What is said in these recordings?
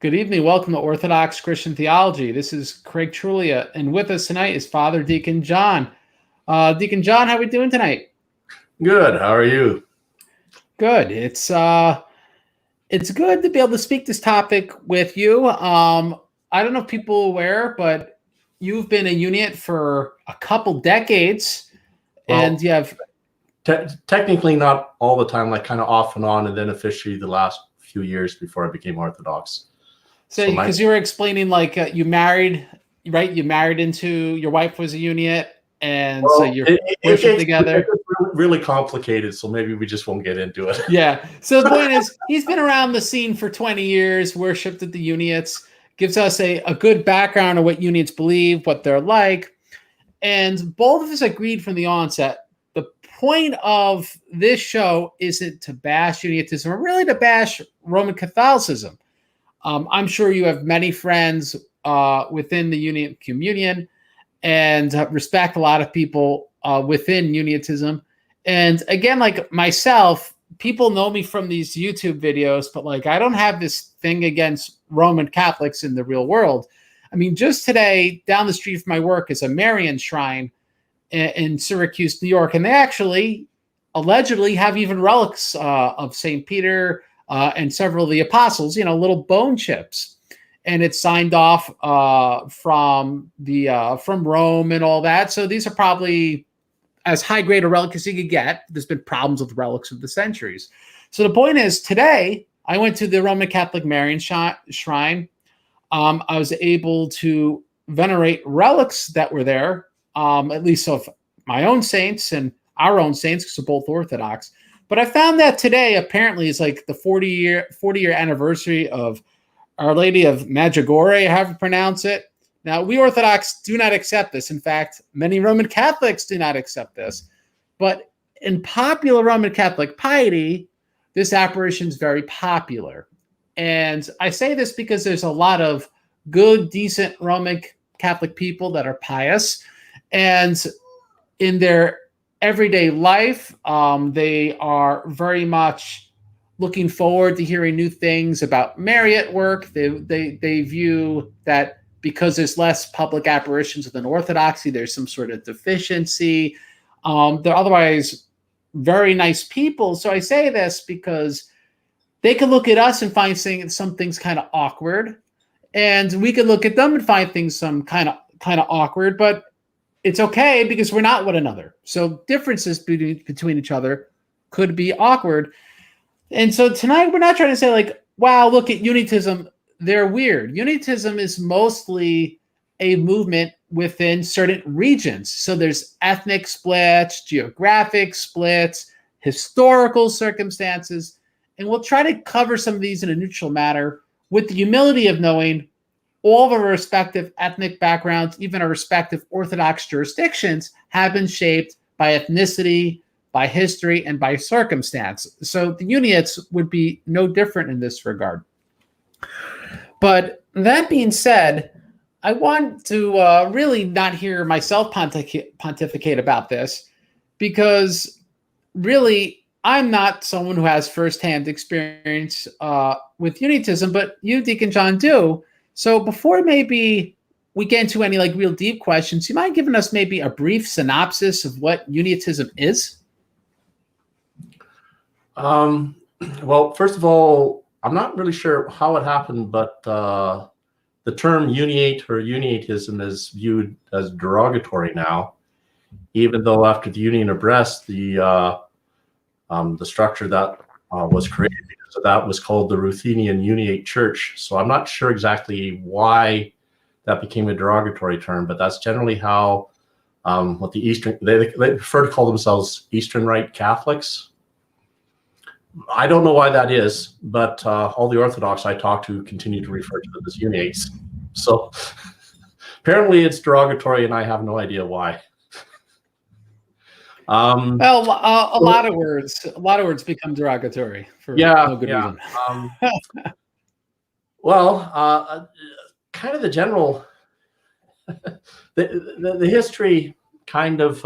Good evening. Welcome to Orthodox Christian Theology. This is Craig Trulia, and with us tonight is Father Deacon John. Deacon John, how are we doing tonight? Good. How are you? Good. It's good to be able to speak this topic with you. I don't know if people are aware, but you've been a Uniate for a couple decades, and you have technically not all the time, like kind of off and on, and then officially the last few years before I became Orthodox. So because you were explaining, like you married, right? You married into your wife was a Uniate, and so you're worship together. It's really complicated, so maybe we just won't get into it. Yeah. So the point is, he's been around the scene for 20 years, worshipped at the Uniates, gives us a good background of what Uniates believe, what they're like, and both of us agreed from the onset. The point of this show isn't to bash Uniatism, or really to bash Roman Catholicism. I'm sure you have many friends within the Uniate communion and respect a lot of people within Uniatism. And again, like myself, people know me from these YouTube videos, but like I don't have this thing against Roman Catholics in the real world. I mean, just today, down the street from my work is a Marian shrine in Syracuse, New York. And they actually allegedly have even relics of St. Peter and several of the apostles, little bone chips. And it's signed off from Rome and all that. So these are probably as high grade a relic as you could get. There's been problems with relics of the centuries. So the point is, today I went to the Roman Catholic Marian shrine. I was able to venerate relics that were there, at least of my own saints and our own saints, because we're both Orthodox. But I found that today apparently is like the 40-year anniversary of Our Lady of Medjugorje, however you pronounce it. Now, we Orthodox do not accept this. In fact, many Roman Catholics do not accept this. But in popular Roman Catholic piety, this apparition is very popular. And I say this because there's a lot of good, decent Roman Catholic people that are pious. And in their everyday life, they are very much looking forward to hearing new things about Mariate work. They view that because there's less public apparitions within Orthodoxy, there's some sort of deficiency. They're otherwise very nice people. So I say this because they could look at us and find some things kind of awkward, and we could look at them and find things some kind of awkward. But it's okay because we're not one another. So differences between each other could be awkward. And so tonight we're not trying to say like, wow, look at Uniatism, they're weird. Uniatism is mostly a movement within certain regions. So there's ethnic splits, geographic splits, historical circumstances, and we'll try to cover some of these in a neutral manner with the humility of knowing all of our respective ethnic backgrounds, even our respective Orthodox jurisdictions, have been shaped by ethnicity, by history, and by circumstance. So the Uniates would be no different in this regard. But that being said, I want to really not hear myself pontificate about this, because really I'm not someone who has firsthand experience with Uniatism, but you, Deacon John, do. So before maybe we get into any like real deep questions, you mind giving us maybe a brief synopsis of what Uniatism is? Well, first of all, I'm not really sure how it happened, but the term Uniate or Uniatism is viewed as derogatory now, even though after the Union of Brest, the structure that was created because of that was called the Ruthenian Uniate Church. So I'm not sure exactly why that became a derogatory term, but that's generally how what the Eastern, they prefer to call themselves Eastern Rite Catholics. I don't know why that is, but all the Orthodox I talk to continue to refer to them as Uniates. So apparently it's derogatory, and I have no idea why. Well, a lot of words become derogatory for no good reason. Kind of the general, the history kind of,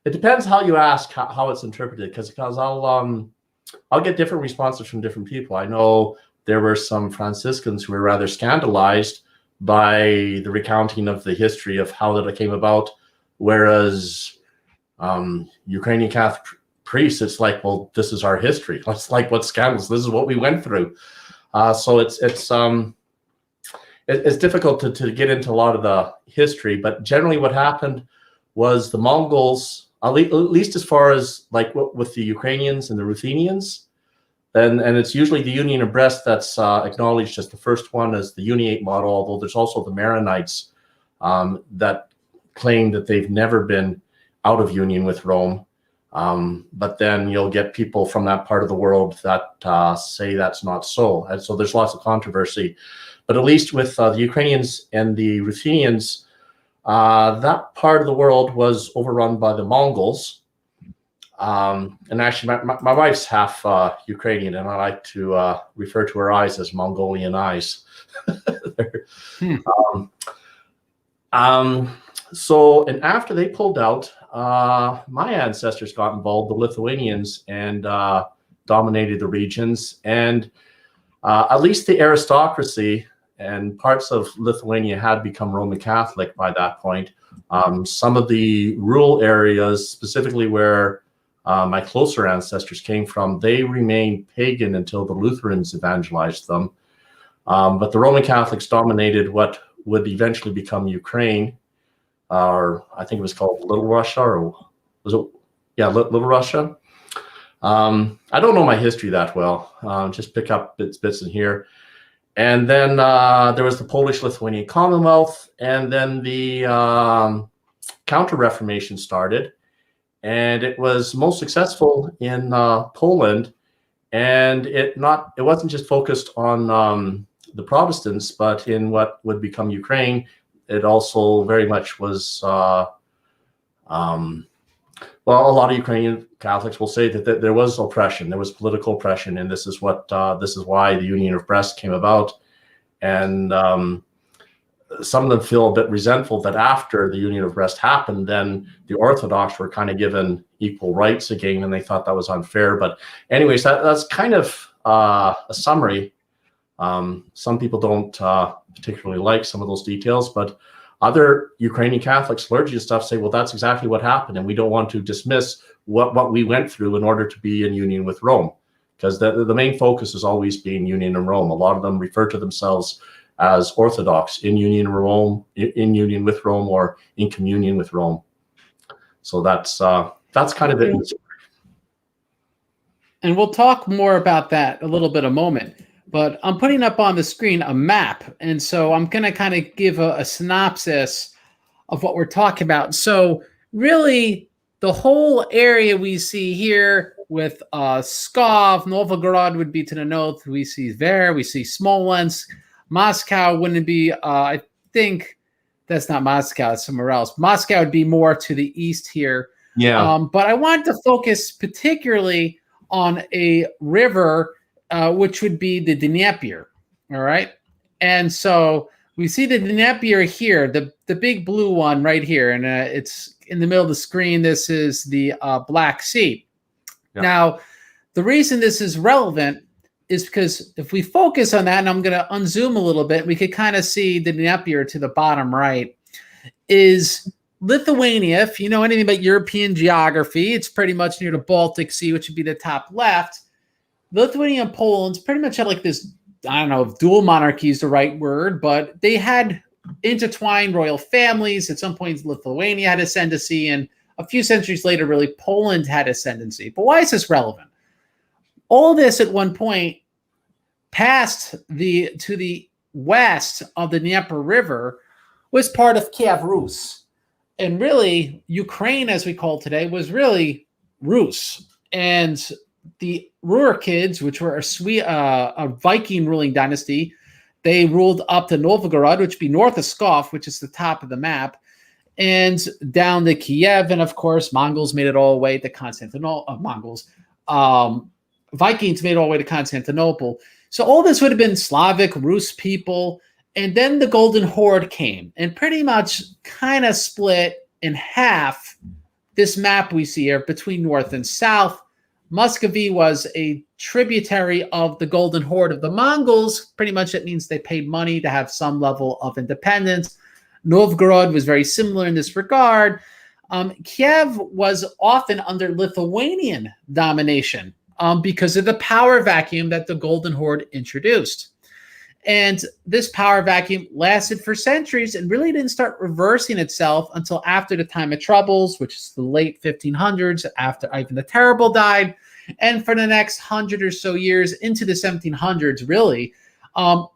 it depends how you ask how it's interpreted, because I'll get different responses from different people. I know there were some Franciscans who were rather scandalized by the recounting of the history of how that came about, whereas Ukrainian Catholic priests, it's like, well, this is our history. It's like, what scandals? This is what we went through. So it's difficult to get into a lot of the history, but generally what happened was the Mongols, at least as far as like with the Ukrainians and the Ruthenians, and it's usually the Union of Brest that's acknowledged as the first one as the Uniate model, although there's also the Maronites that claim that they've never been out of union with Rome. But then you'll get people from that part of the world that say that's not so. And so there's lots of controversy. But at least with the Ukrainians and the Ruthenians, that part of the world was overrun by the Mongols. And actually, my wife's half Ukrainian, and I like to refer to her eyes as Mongolian eyes. So, and after they pulled out, my ancestors got involved, the Lithuanians, and dominated the regions. And at least the aristocracy and parts of Lithuania had become Roman Catholic by that point. Some of the rural areas, specifically where my closer ancestors came from, they remained pagan until the Lutherans evangelized them. But the Roman Catholics dominated what would eventually become Ukraine, or I think it was called Little Russia, or was it? Yeah, Little Russia. I don't know my history that well. Just pick up bits in here. And then there was the Polish-Lithuanian Commonwealth, and then the Counter-Reformation started, and it was most successful in Poland. And it wasn't just focused on the Protestants, but in what would become Ukraine, it also very much was. Well, a lot of Ukrainian Catholics will say that there was oppression, there was political oppression, and this is why the Union of Brest came about. And some of them feel a bit resentful that after the Union of Brest happened, then the Orthodox were kind of given equal rights again, and they thought that was unfair. But anyways, that's kind of a summary. Some people don't particularly like some of those details, but other Ukrainian Catholics, clergy and stuff say, well, that's exactly what happened, and we don't want to dismiss what we went through in order to be in union with Rome, because the main focus has always been union in Rome. A lot of them refer to themselves as Orthodox, in union with Rome, or in communion with Rome. So that's kind of it. And we'll talk more about that a little bit in a moment. But I'm putting up on the screen a map, and so I'm going to kind of give a synopsis of what we're talking about. So really, the whole area we see here with Pskov, Novgorod would be to the north. We see Tver, we see Smolensk. Moscow wouldn't be, I think that's not Moscow, it's somewhere else. Moscow would be more to the east here. Yeah. But I wanted to focus particularly on a river, which would be the Dnieper, all right? And so we see the Dnieper here, the big blue one right here, and it's in the middle of the screen. This is the Black Sea. Yeah. Now, the reason this is relevant is because if we focus on that, and I'm going to unzoom a little bit, we could kind of see the Dnieper to the bottom right, is Lithuania. If you know anything about European geography, it's pretty much near the Baltic Sea, which would be the top left. Lithuania and Poland's pretty much had like this, I don't know if dual monarchy is the right word, but they had intertwined royal families. At some point, Lithuania had ascendancy, and a few centuries later, really, Poland had ascendancy. But why is this relevant? All this at one point past to the west of the Dnieper River was part of Kiev Rus. And really, Ukraine, as we call it today, was really Rus. And the Rurikids, which were a Viking ruling dynasty, they ruled up to Novgorod, which would be north of Pskov, which is the top of the map, and down to Kiev. And of course, Mongols made it all the way to Constantinople. Vikings made it all the way to Constantinople. So all this would have been Slavic, Rus people. And then the Golden Horde came and pretty much kind of split in half this map we see here between north and south. Muscovy was a tributary of the Golden Horde of the Mongols. Pretty much it means they paid money to have some level of independence. Novgorod was very similar in this regard. Kiev was often under Lithuanian domination because of the power vacuum that the Golden Horde introduced. And this power vacuum lasted for centuries and really didn't start reversing itself until after the time of troubles, which is the late 1500s, after Ivan the Terrible died. And for the next 100 or so years into the 1700s, really,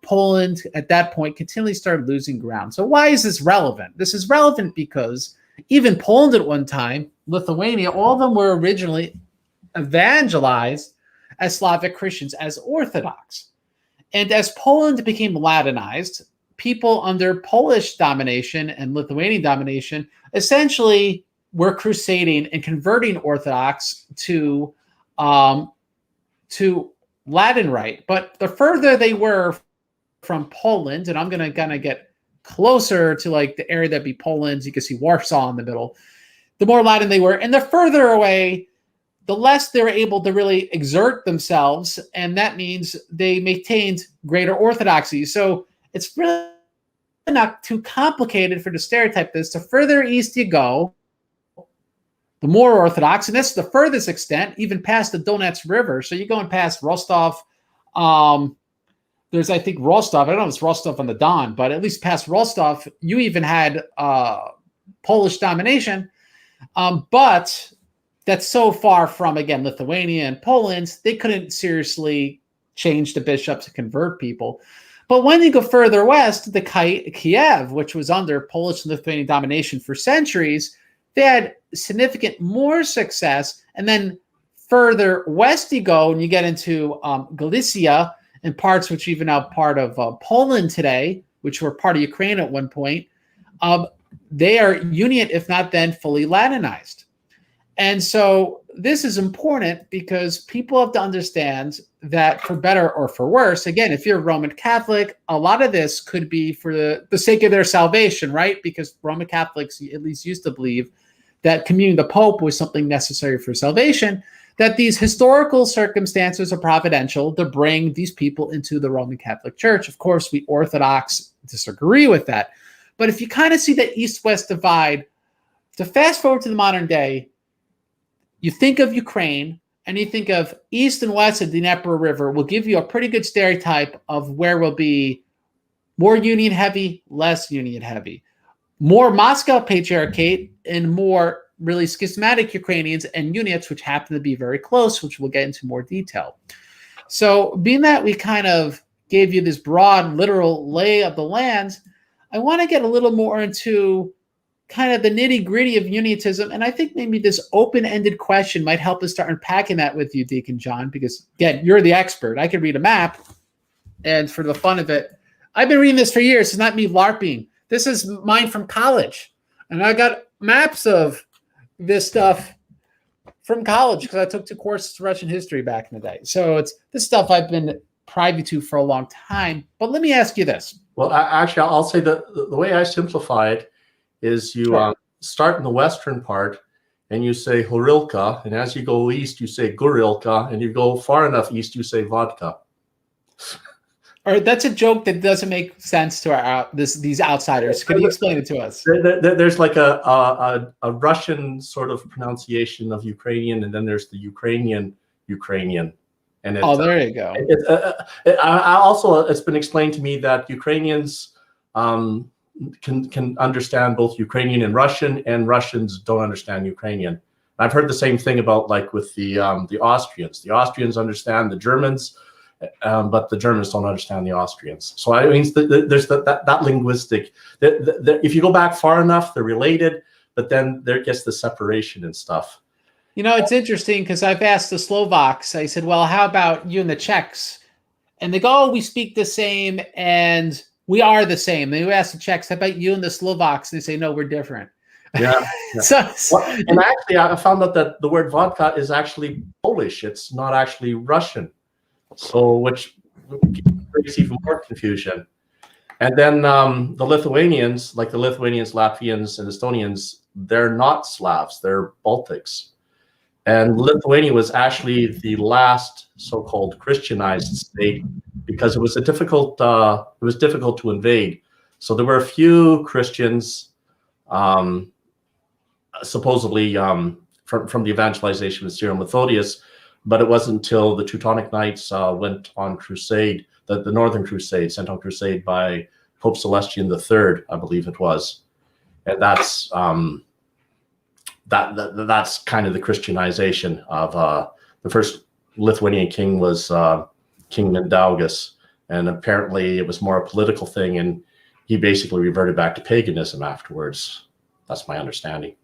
Poland at that point continually started losing ground. So why is this relevant? This is relevant because even Poland at one time, Lithuania, all of them were originally evangelized as Slavic Christians, as Orthodox. And as Poland became Latinized, people under Polish domination and Lithuanian domination essentially were crusading and converting Orthodox to Latin Rite. But the further they were from Poland, and I'm going to get closer to like the area that'd be Poland, you can see Warsaw in the middle, the more Latin they were. And the further away, the less they were able to really exert themselves, and that means they maintained greater orthodoxy. So it's really not too complicated for the stereotype this. The further east you go, the more Orthodox, and that's the furthest extent, even past the Donets River. So you're going past Rostov. There's, I think, Rostov. I don't know if it's Rostov on the Don, but at least past Rostov, you even had Polish domination. But that's so far from, again, Lithuania and Poland, they couldn't seriously change the bishops to convert people. But when you go further west, the Kiev, which was under Polish and Lithuanian domination for centuries, they had significant more success. And then further west you go, and you get into Galicia and parts which are even now part of Poland today, which were part of Ukraine at one point. They are Uniate, if not then fully Latinized. And so this is important because people have to understand that for better or for worse, again, if you're Roman Catholic, a lot of this could be for the sake of their salvation, right? Because Roman Catholics at least used to believe that communing the Pope was something necessary for salvation, that these historical circumstances are providential to bring these people into the Roman Catholic Church. Of course, we Orthodox disagree with that. But if you kind of see that east-west divide, to fast forward to the modern day, you think of Ukraine and you think of east and west of the Dnieper River will give you a pretty good stereotype of where will be more Union heavy, less Union heavy, more Moscow Patriarchate, and more really schismatic Ukrainians and Uniates, which happen to be very close, which we'll get into more detail. So being that we kind of gave you this broad literal lay of the land, I want to get a little more into kind of the nitty-gritty of Uniatism. And I think maybe this open-ended question might help us start unpacking that with you, Deacon John, because, again, you're the expert. I can read a map, and for the fun of it, I've been reading this for years. It's not me LARPing. This is mine from college. And I got maps of this stuff from college because I took 2 courses of Russian history back in the day. So it's this stuff I've been privy to for a long time. But let me ask you this. Well, actually, I'll say that the way I simplify it is you start in the western part and you say Horilka, and as you go east, you say Gurilka, and you go far enough east, you say vodka. All right, that's a joke that doesn't make sense to these outsiders. Can you explain it to us? There's like a Russian sort of pronunciation of Ukrainian, and then there's the Ukrainian. And oh, there you go. It's been explained to me that Ukrainians can understand both Ukrainian and Russians don't understand Ukrainian. I've heard the same thing about like with the Austrians. The Austrians understand the Germans, but the Germans don't understand the Austrians. So I mean, there's that linguistic. If you go back far enough, they're related, but then there gets the separation and stuff. You know, it's interesting because I've asked the Slovaks. I said, "Well, how about you and the Czechs?" And they go, "Oh, we speak the same, and we are the same." They ask the Czechs, "How about you and the Slovaks?" And they say, "No, we're different." Yeah. And actually, I found out that the word vodka is actually Polish. It's not actually Russian. So, which creates even more confusion. And then the Lithuanians, like the Lithuanians, Latvians, and Estonians, they're not Slavs. They're Baltics. And Lithuania was actually the last so-called Christianized state because it was difficult to invade. So there were a few Christians, supposedly from the evangelization of Cyril and Methodius, but it wasn't until the Teutonic Knights went on crusade, the Northern Crusade, sent on crusade by Pope Celestine III, I believe it was, and that's that's kind of the Christianization of the first Lithuanian king was King Mindaugas, and apparently it was more a political thing, and he basically reverted back to paganism afterwards. That's my understanding.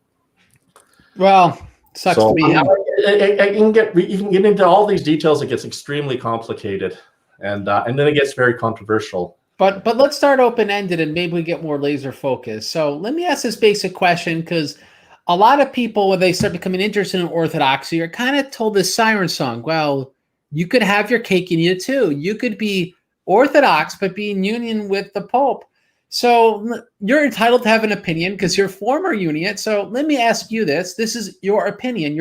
Well, sucks to be him. You can get into all these details. It gets extremely complicated, and then it gets very controversial. But let's start open-ended and maybe we get more laser focused. So let me ask this basic question, because a lot of people, when they start becoming interested in Orthodoxy, are kind of told this siren song. Well, you could have your cake and eat it too. You could be Orthodox, but be in union with the Pope. So you're entitled to have an opinion because you're former Uniate. So let me ask you this. This is your opinion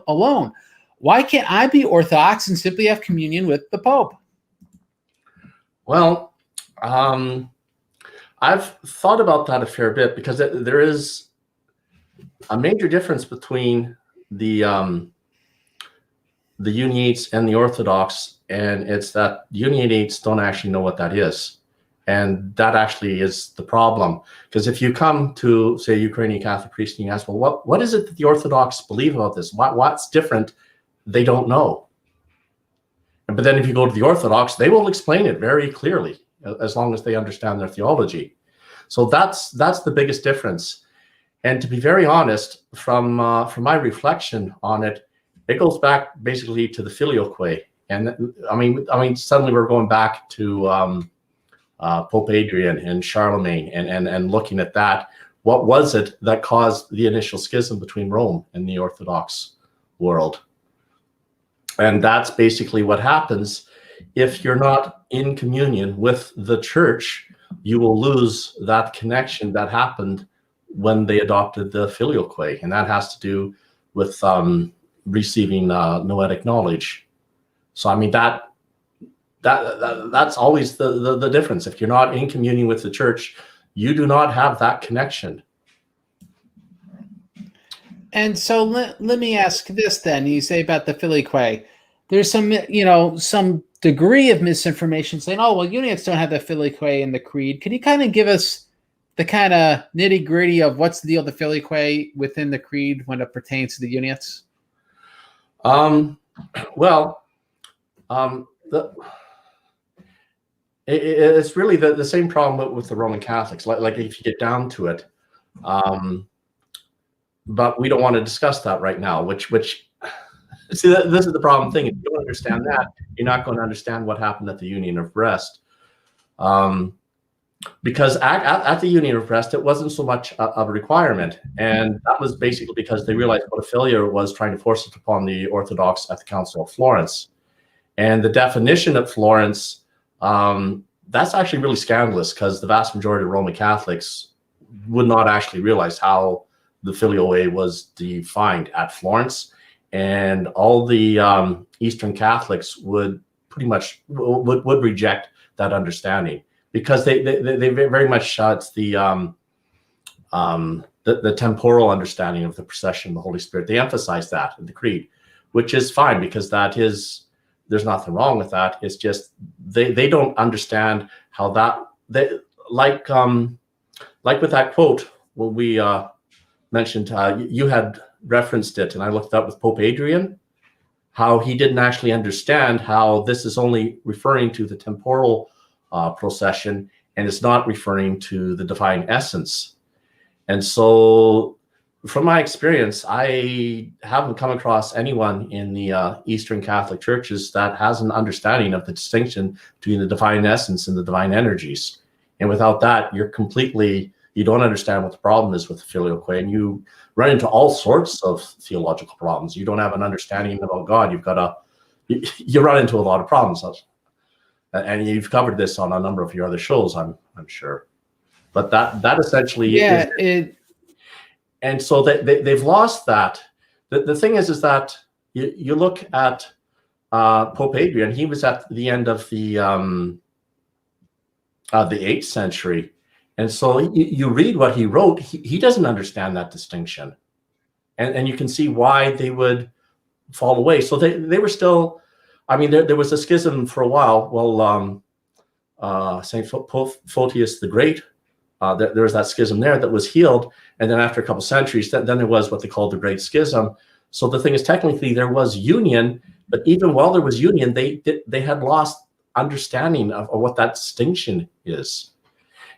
alone. Why can't I be Orthodox and simply have communion with the Pope? Well, I've thought about that a fair bit, because there is a major difference between the Uniates and the Orthodox, and it's that Uniates don't actually know what that is. And that actually is the problem. Because if you come to, say, a Ukrainian Catholic priest and you ask, well, what is it that the Orthodox believe about this? What's different? They don't know. But then if you go to the Orthodox, they will explain it very clearly, as long as they understand their theology. So that's the biggest difference. And to be very honest, from my reflection on it, it goes back basically to the Filioque. And I mean, suddenly we're going back to Pope Adrian and Charlemagne, and looking at that. What was it that caused the initial schism between Rome and the Orthodox world? And that's basically what happens. If you're not in communion with the church, you will lose that connection that happened when they adopted the Filioque, and that has to do with receiving noetic knowledge. So I mean that's always the difference. If you're not in communion with the church, you do not have that connection. And so let me ask this then. You say about the Filioque. There's some degree of misinformation saying, oh, well, Uniates don't have the Filioque in the creed. Can you kind of give us the kind of nitty-gritty of what's the deal with the Filioque within the creed when it pertains to the Uniates? It's really the same problem with the Roman Catholics. Like if you get down to it, but we don't want to discuss that right now. Which see, this is the problem thing. If you don't understand that, you're not going to understand what happened at the Union of Brest. Because at the Union of Brest, it wasn't so much of a requirement, and that was basically because they realized what Ophelia was trying to force it upon the Orthodox at the Council of Florence. And the definition at Florence, that's actually really scandalous, because the vast majority of Roman Catholics would not actually realize how the Filioque was defined at Florence, and all the Eastern Catholics would pretty much would reject that understanding, because they very much it's the temporal understanding of the procession of the Holy Spirit. They emphasize that in the creed, which is fine, because that is, there's nothing wrong with that. It's just they don't understand how that, like with that quote when we mentioned, you had referenced it, and I looked up with Pope Adrian, how he didn't actually understand how this is only referring to the temporal procession, and it's not referring to the divine essence. And so from my experience, I haven't come across anyone in the Eastern Catholic churches that has an understanding of the distinction between the divine essence and the divine energies. And without that, you don't understand what the problem is with the Filioque, and you run into all sorts of theological problems. You don't have an understanding about God. You run into a lot of problems. And you've covered this on a number of your other shows, I'm sure. But that essentially is. And so they've lost that. the thing is that you look at Pope Adrian. He was at the end of the 8th century, and so you read what he wrote. He doesn't understand that distinction, and you can see why they would fall away. So they were still. I mean, there was a schism for a while. Well, Saint Photius the Great, there was that schism there that was healed, and then after a couple centuries, then there was what they called the Great Schism. So the thing is, technically, there was union, but even while there was union, they had lost understanding of what that distinction is.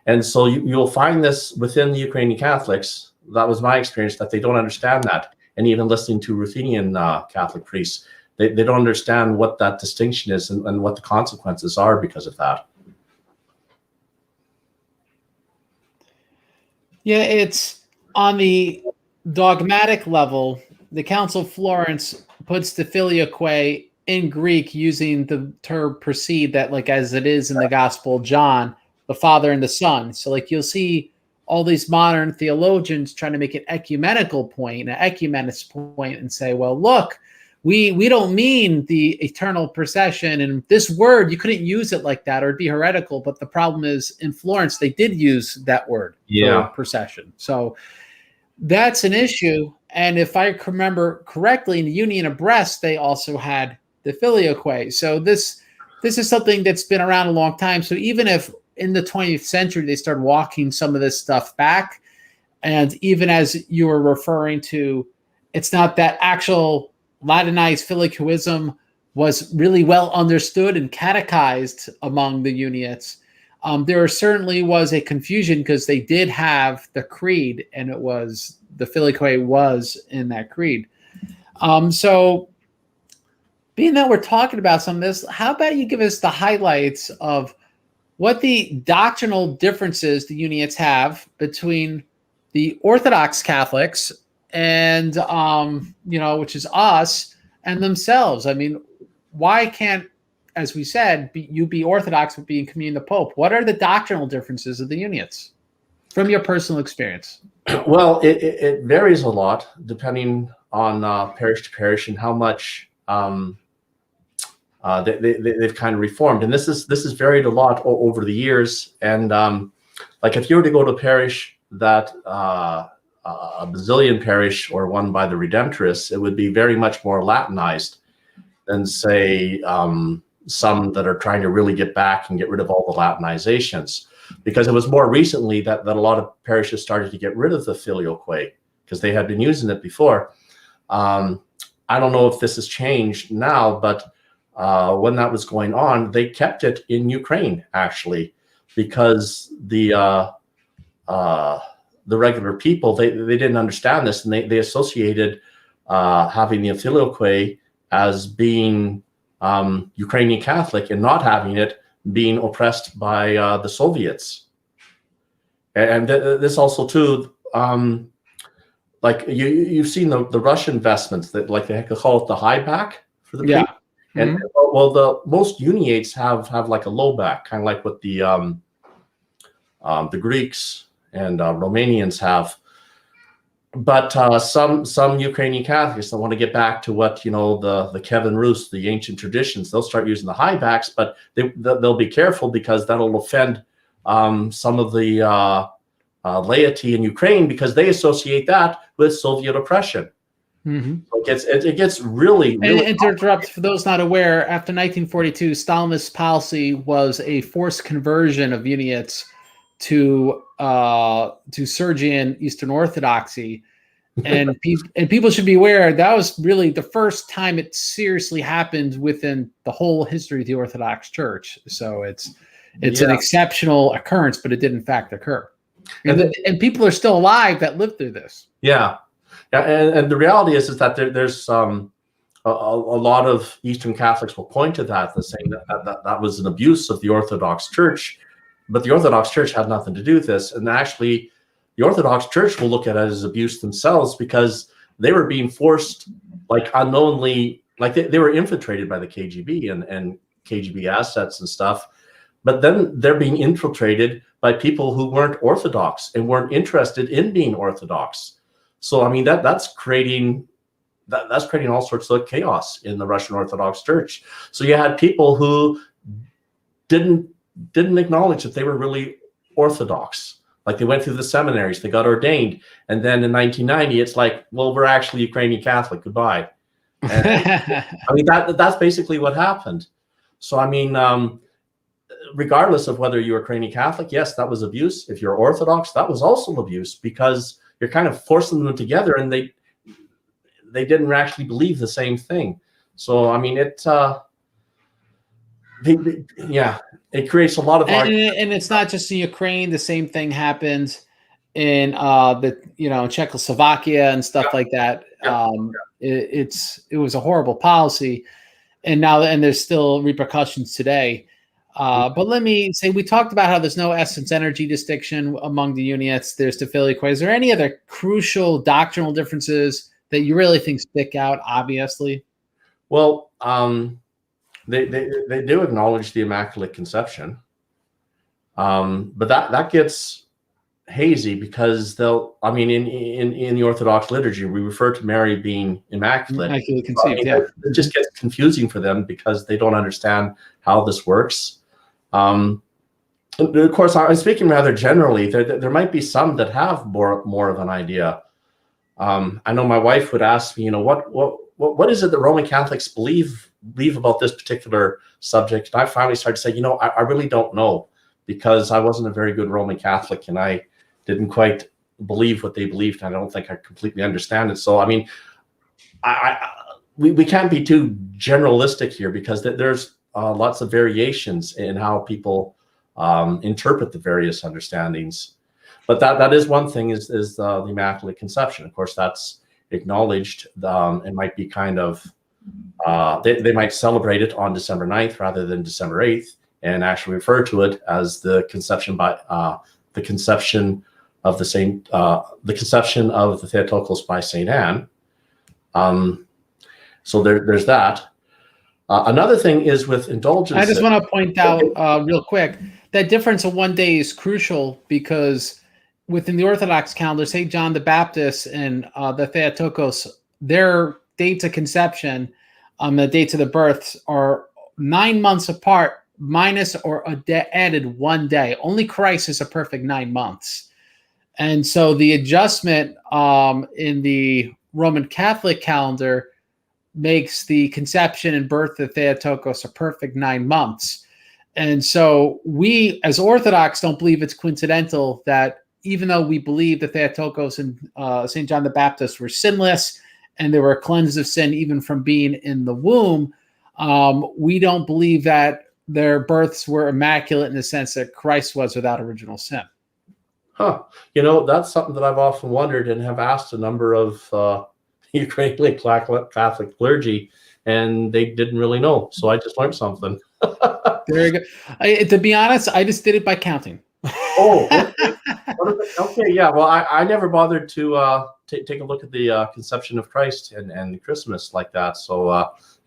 And so you'll find this within the Ukrainian Catholics. That was my experience, that they don't understand that. And even listening to Ruthenian Catholic priests, they don't understand what that distinction is and what the consequences are because of that. Yeah, it's on the dogmatic level. The Council of Florence puts the filioque in Greek using the term proceed, that like as it is in the Gospel of John, the Father and the Son. So like you'll see all these modern theologians trying to make an ecumenical point, an ecumenist point, and say, well, look, we don't mean the eternal procession, and this word, you couldn't use it like that or it'd be heretical. But the problem is in Florence, they did use that word for procession. So that's an issue. And if I remember correctly, in the Union of Brest, they also had the filioque. So this is something that's been around a long time. So even if in the 20th century they started walking some of this stuff back, and even as you were referring to, it's not that actual Latinized filioquism was really well understood and catechized among the Uniates. There certainly was a confusion because they did have the creed, and it was the filioque was in that creed. So being that we're talking about some of this, how about you give us the highlights of what the doctrinal differences the Uniates have between the Orthodox Catholics and, which is us, and themselves. I mean, why can't, as we said, you be Orthodox but be in communion with the Pope? What are the doctrinal differences of the Uniates from your personal experience? Well, it varies a lot depending on parish to parish and how much they've kind of reformed. And this is varied a lot over the years. And like if you were to go to a parish that a Basilian parish or one by the Redemptorists, it would be very much more Latinized than, say, some that are trying to really get back and get rid of all the Latinizations. Because it was more recently that a lot of parishes started to get rid of the filioque because they had been using it before. I don't know if this has changed now, but when that was going on, they kept it in Ukraine, actually, because the regular people, they didn't understand this, and they associated having the filioque as being Ukrainian Catholic and not having it being oppressed by the Soviets. And this also too, like you've seen the Russian investments that, like, they call it the high back for the people. And well, the most Uniates have like a low back, kind of like what the Greeks and Romanians have. But some Ukrainian Catholics that want to get back to what, the Kevin Rus, the ancient traditions, they'll start using the high backs, but they'll be careful because that'll offend some of the laity in Ukraine, because they associate that with Soviet oppression. So it gets really, really. And to interrupt, for those not aware, after 1942, Stalinist policy was a forced conversion of Uniates to Sergian Eastern Orthodoxy, and people should be aware that was really the first time it seriously happened within the whole history of the Orthodox Church. So it's an exceptional occurrence, but it did in fact occur, and people are still alive that lived through this. Yeah, and the reality is that there's a lot of Eastern Catholics will point to that, saying that was an abuse of the Orthodox Church. But the Orthodox Church had nothing to do with this. And actually, the Orthodox Church will look at it as abuse themselves, because they were being forced, like, unknowingly, like they were infiltrated by the KGB and KGB assets and stuff. But then they're being infiltrated by people who weren't Orthodox and weren't interested in being Orthodox. So, I mean, that's creating that's creating all sorts of chaos in the Russian Orthodox Church. So you had people who didn't acknowledge that they were really Orthodox. Like they went through the seminaries, they got ordained, and then in 1990, it's like, well, we're actually Ukrainian Catholic. Goodbye. And, I mean, that's basically what happened. So I mean, regardless of whether you're Ukrainian Catholic, yes, that was abuse. If you're Orthodox, that was also abuse, because you're kind of forcing them together, and they didn't actually believe the same thing. So I mean, it creates a lot of and it's not just in Ukraine. The same thing happened in Czechoslovakia and stuff like that. It was a horrible policy, and there's still repercussions today. But let me say, we talked about how there's no essence energy distinction among the Uniates. There's the Filioque. Is there any other crucial doctrinal differences that you really think stick out, obviously? Well, they do acknowledge the Immaculate Conception, but that gets hazy, because in the Orthodox liturgy, we refer to Mary being immaculate. Immaculate conceived, It just gets confusing for them because they don't understand how this works. Of course, I'm speaking rather generally. There might be some that have more of an idea. I know my wife would ask me, what is it that Roman Catholics believe about this particular subject? And I finally started to say, I really don't know, because I wasn't a very good Roman Catholic, and I didn't quite believe what they believed. And I don't think I completely understand it. So, I mean, we can't be too generalistic here, because there's lots of variations in how people interpret the various understandings. But that is one thing, is the Immaculate Conception. Of course, that's acknowledged. It might be kind of, they might celebrate it on December 9th rather than December 8th, and actually refer to it as the conception of the Theotokos by Saint Anne. So there's that. Another thing is with indulgence. I just want to point out real quick, that difference of one day is crucial, because within the Orthodox calendar, St. John the Baptist and the Theotokos, their dates of conception, the dates of the births, are 9 months apart, minus or added 1 day. Only Christ is a perfect 9 months. And so the adjustment in the Roman Catholic calendar makes the conception and birth of Theotokos a perfect 9 months. And so we, as Orthodox, don't believe it's coincidental that, even though we believe that Theotokos and St. John the Baptist were sinless and they were cleansed of sin even from being in the womb, we don't believe that their births were immaculate in the sense that Christ was without original sin. Huh. That's something that I've often wondered, and have asked a number of Ukrainian Catholic clergy, and they didn't really know. So I just learned something. Very good. To be honest, I just did it by counting. Oh, okay, yeah. Well, I never bothered to take a look at the conception of Christ and Christmas like that. So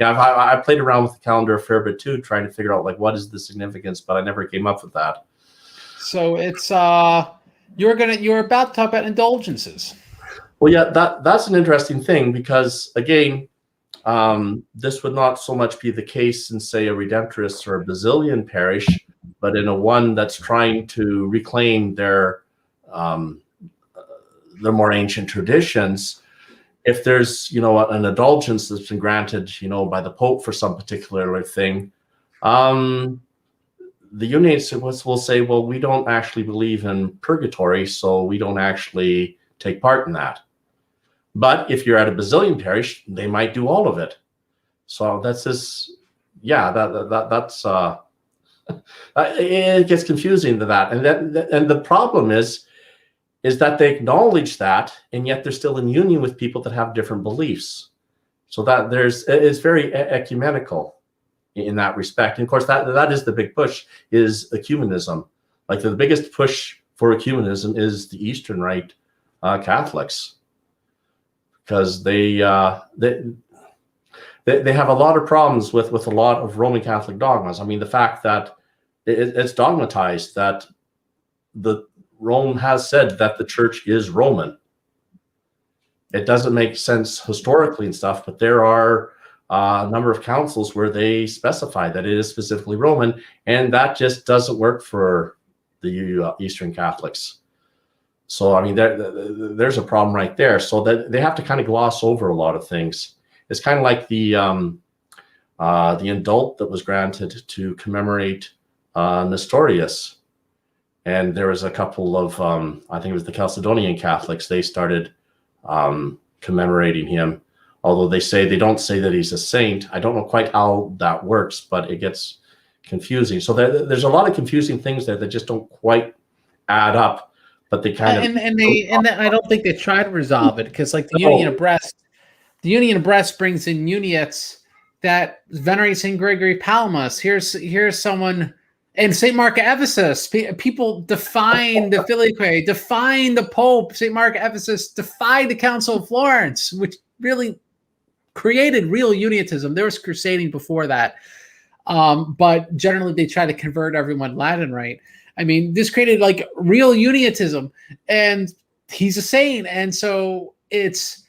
I played around with the calendar a fair bit too, trying to figure out what is the significance, but I never came up with that. So it's you're about to talk about indulgences. Well, yeah, that's an interesting thing, because again, this would not so much be the case in, say, a Redemptorist or a Basilian parish, but in a one that's trying to reclaim their more ancient traditions. If there's an indulgence that's been granted by the Pope for some particular thing, the Uniates will say, well, we don't actually believe in purgatory, so we don't actually take part in that. But if you're at a Basilian parish, they might do all of it. So that's this, that's it gets confusing to that. And the problem is that they acknowledge that, and yet they're still in union with people that have different beliefs. So that it's very ecumenical in that respect. And of course, that is the big push, is ecumenism. Like the biggest push for ecumenism is the Eastern Rite Catholics, because they have a lot of problems with a lot of Roman Catholic dogmas. I mean, the fact that it's dogmatized that Rome has said that the church is Roman. it doesn't make sense historically and stuff, but there are a number of councils where they specify that it is specifically Roman, and that just doesn't work for the Eastern Catholics. So, I mean, there's a problem right there. So that they have to kind of gloss over a lot of things. It's kind of like the indult that was granted to commemorate Nestorius. And there was a couple of, I think it was the Chalcedonian Catholics, they started commemorating him. Although they don't say that he's a saint. I don't know quite how that works, but it gets confusing. So there's a lot of confusing things there that just don't quite add up. But they kind of and I don't think they try to resolve it, because like the Union of Brest brings in Uniates that venerate St. Gregory Palamas. Here's someone, and St. Mark of Ephesus. People define the Filioque, define the Pope. St. Mark of Ephesus defied the Council of Florence, which really created real Uniatism. There was crusading before that, but generally they try to convert everyone Latin Rite. I mean, this created like real Uniatism, and he's a saint. And so it's,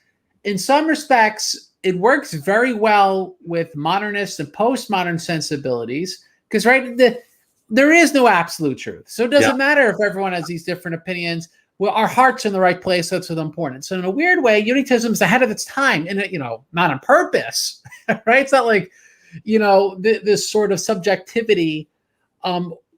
in some respects, it works very well with modernist and postmodern sensibilities, because there is no absolute truth. So it doesn't matter if everyone has these different opinions. Well, our heart's in the right place. That's what's important. So in a weird way, Uniatism is ahead of its time, and not on purpose, right? It's not like, this sort of subjectivity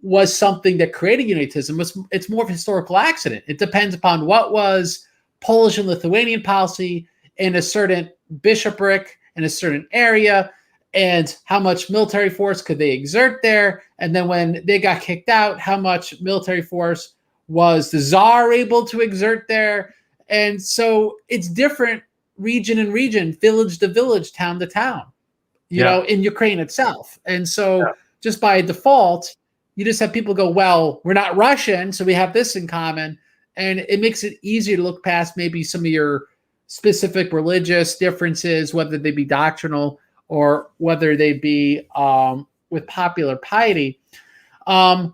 was something that created Uniatism. It's more of a historical accident. It depends upon what was Polish and Lithuanian policy in a certain bishopric in a certain area, and how much military force could they exert there. And then when they got kicked out, how much military force was the Tsar able to exert there. And so it's different region and region, village to village, town to town, in Ukraine itself. And so just by default, you just have people go, well, we're not Russian, so we have this in common. And it makes it easier to look past maybe some of your specific religious differences, whether they be doctrinal or whether they be with popular piety. But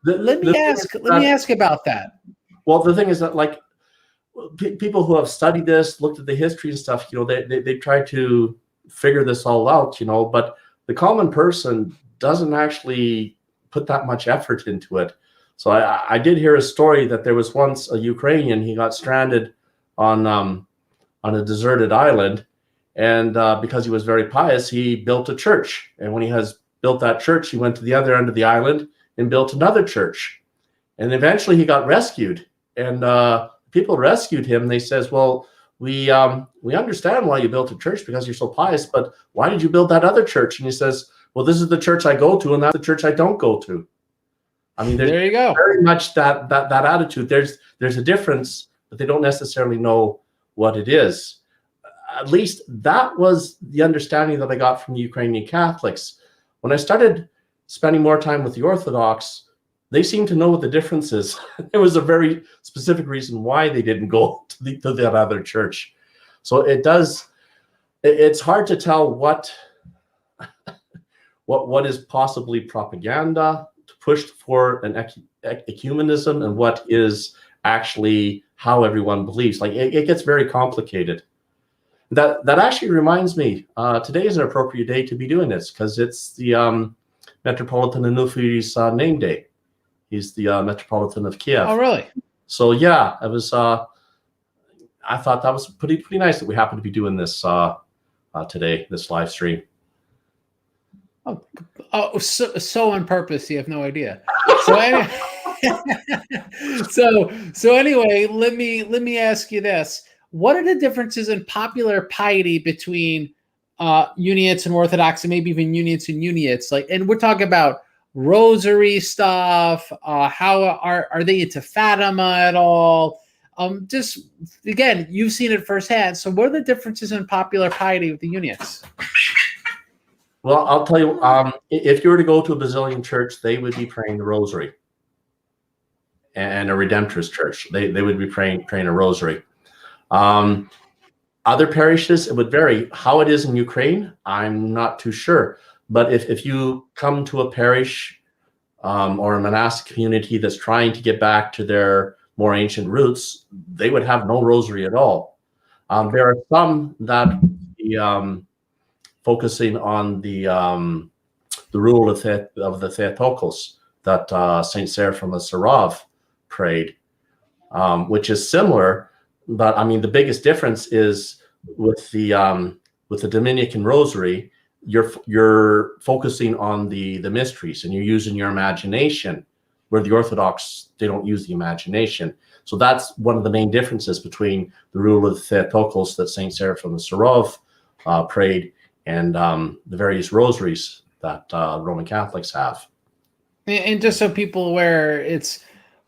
let me ask about that. Well, the thing is that, like, people who have studied this, looked at the history and stuff, they try to figure this all out, but the common person doesn't actually put that much effort into it. So I did hear a story that there was once a Ukrainian, he got stranded on a deserted island, and because he was very pious, he built a church. And when he has built that church, he went to the other end of the island and built another church. And eventually he got rescued, and people rescued him. They says, well, we understand why you built a church, because you're so pious, but why did you build that other church? And he says, well, this is the church I go to, and that's the church I don't go to. I mean, there you go. Very much that attitude. There's a difference, but they don't necessarily know what it is. At least that was the understanding that I got from the Ukrainian Catholics. When I started spending more time with the Orthodox, they seemed to know what the difference is. There was a very specific reason why they didn't go to that other church. So it's hard to tell what is possibly propaganda pushed for an ecumenism, and what is actually how everyone believes. Like, it gets very complicated. That actually reminds me, today is an appropriate day to be doing this, because it's the Metropolitan Anufi's name day. He's the Metropolitan of Kiev. Oh, really? So yeah, it was. I thought that was pretty nice that we happened to be doing this today, this live stream. Oh, so on purpose. You have no idea. So anyway, so anyway, let me ask you this: what are the differences in popular piety between Uniates and Orthodoxy, maybe even Uniates and Uniates? Like, and we're talking about rosary stuff. How are they into Fatima at all? Just again, you've seen it firsthand. So, what are the differences in popular piety with the Uniates? Well, I'll tell you, if you were to go to a Basilian church, they would be praying the rosary. And a Redemptorist church, they would be praying a rosary. Other parishes, it would vary. How it is in Ukraine, I'm not too sure. But if you come to a parish or a monastic community that's trying to get back to their more ancient roots, they would have no rosary at all. There are some that focusing on the rule of the Theotokos that Saint Seraphim of Sarov prayed, which is similar, but I mean the biggest difference is with the Dominican Rosary, you're focusing on the mysteries and you're using your imagination, where the Orthodox, they don't use the imagination. So that's one of the main differences between the rule of the Theotokos that Saint Seraphim of Sarov prayed and the various rosaries that Roman Catholics have. And just so people aware,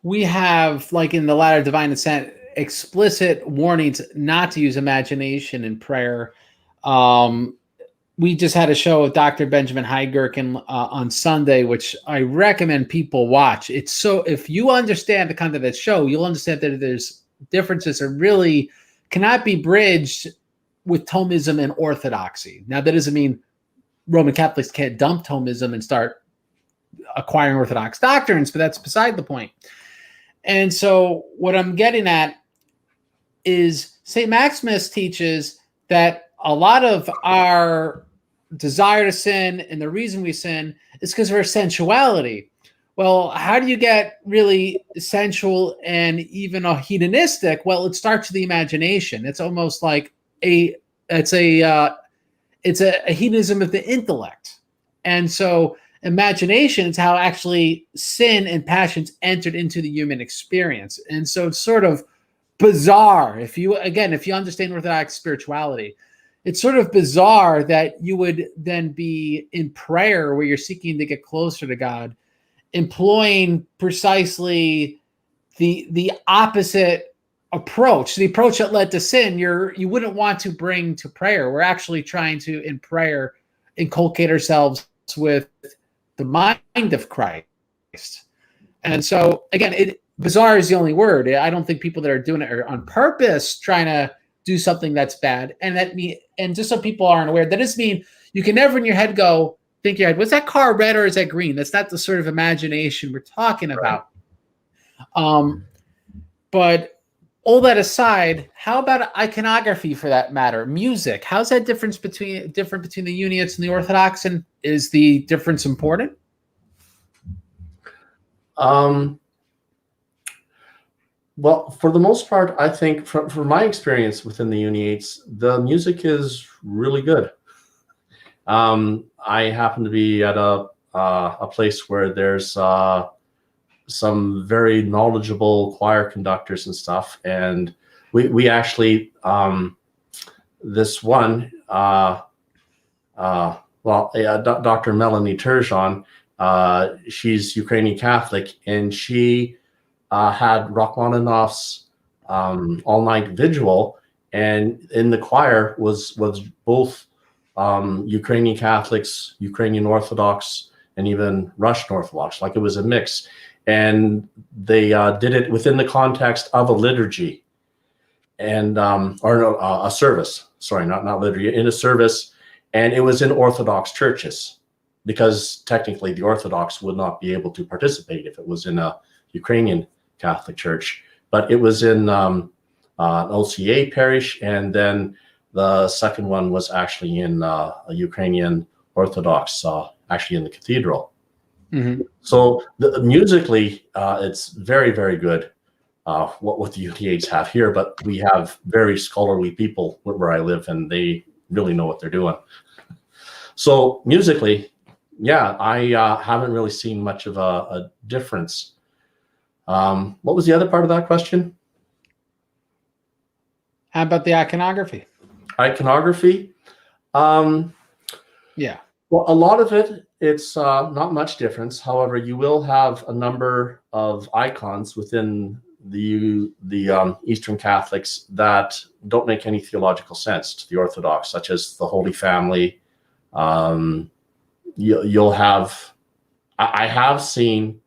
we have, like in the Ladder of Divine Ascent, explicit warnings not to use imagination in prayer. We just had a show with Dr. Benjamin Heidgerken on Sunday, which I recommend people watch. It's so, if you understand the content of that show, you'll understand that there's differences that really cannot be bridged with Thomism and Orthodoxy. Now, that doesn't mean Roman Catholics can't dump Thomism and start acquiring Orthodox doctrines, but that's beside the point. And so what I'm getting at is St. Maximus teaches that a lot of our desire to sin and the reason we sin is because of our sensuality. Well, how do you get really sensual and even a hedonistic? Well, it starts with the imagination. It's almost like it's a hedonism of the intellect. And so imagination is how actually sin and passions entered into the human experience. And so it's sort of bizarre. If you understand Orthodox spirituality, it's sort of bizarre that you would then be in prayer where you're seeking to get closer to God, employing precisely the opposite approach, the approach that led to sin. You wouldn't want to bring to prayer. We're actually trying to, in prayer, inculcate ourselves with the mind of Christ. And so, again, bizarre is the only word. I don't think people that are doing it are on purpose trying to do something that's bad. And just so people aren't aware, that doesn't mean you can never in your head think in your head, was that car red or is that green? That's not the sort of imagination we're talking about. But all that aside, how about iconography for that matter? Music. How's that different between the Uniates and the Orthodox? And is the difference important? Well, for the most part, I think from my experience within the Uniates, the music is really good. I happen to be at a place where there's some very knowledgeable choir conductors and stuff, and we actually this one Dr. Melanie Turgeon, she's Ukrainian Catholic, and she had Rachmaninoff's all-night vigil, and in the choir was both Ukrainian Catholics, Ukrainian Orthodox, and even Russian Orthodox. Like, it was a mix, and they did it within the context of a liturgy, and a service. Sorry, not liturgy, in a service, and it was in Orthodox churches, because technically the Orthodox would not be able to participate if it was in a Ukrainian Catholic church. But it was in an OCA parish, and then the second one was actually in a Ukrainian Orthodox, actually in the cathedral. Mm-hmm. So musically, it's very, very good, what the Uniates have here, but we have very scholarly people where I live, and they really know what they're doing. So musically, yeah, I haven't really seen much of a difference. What was the other part of that question? How about the iconography? Iconography? Yeah. Well, a lot of it, it's not much difference. However, you will have a number of icons within the Eastern Catholics that don't make any theological sense to the Orthodox, such as the Holy Family. You'll have, I have seen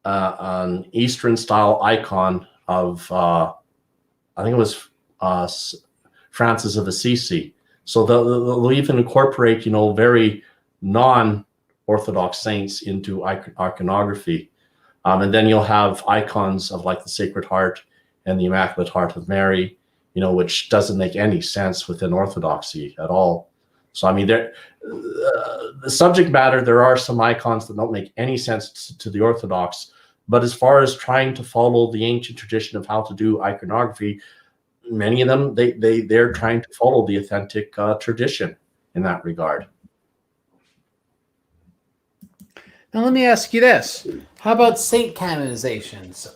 an Eastern style icon of, I think it was Francis of Assisi. So they'll even incorporate, very non-Orthodox saints into iconography. And then you'll have icons of like the Sacred Heart and the Immaculate Heart of Mary, which doesn't make any sense within Orthodoxy at all. So, I mean, the subject matter, there are some icons that don't make any sense to the Orthodox, but as far as trying to follow the ancient tradition of how to do iconography, many of them, they're trying to follow the authentic tradition in that regard. Now, let me ask you this. How about saint canonizations?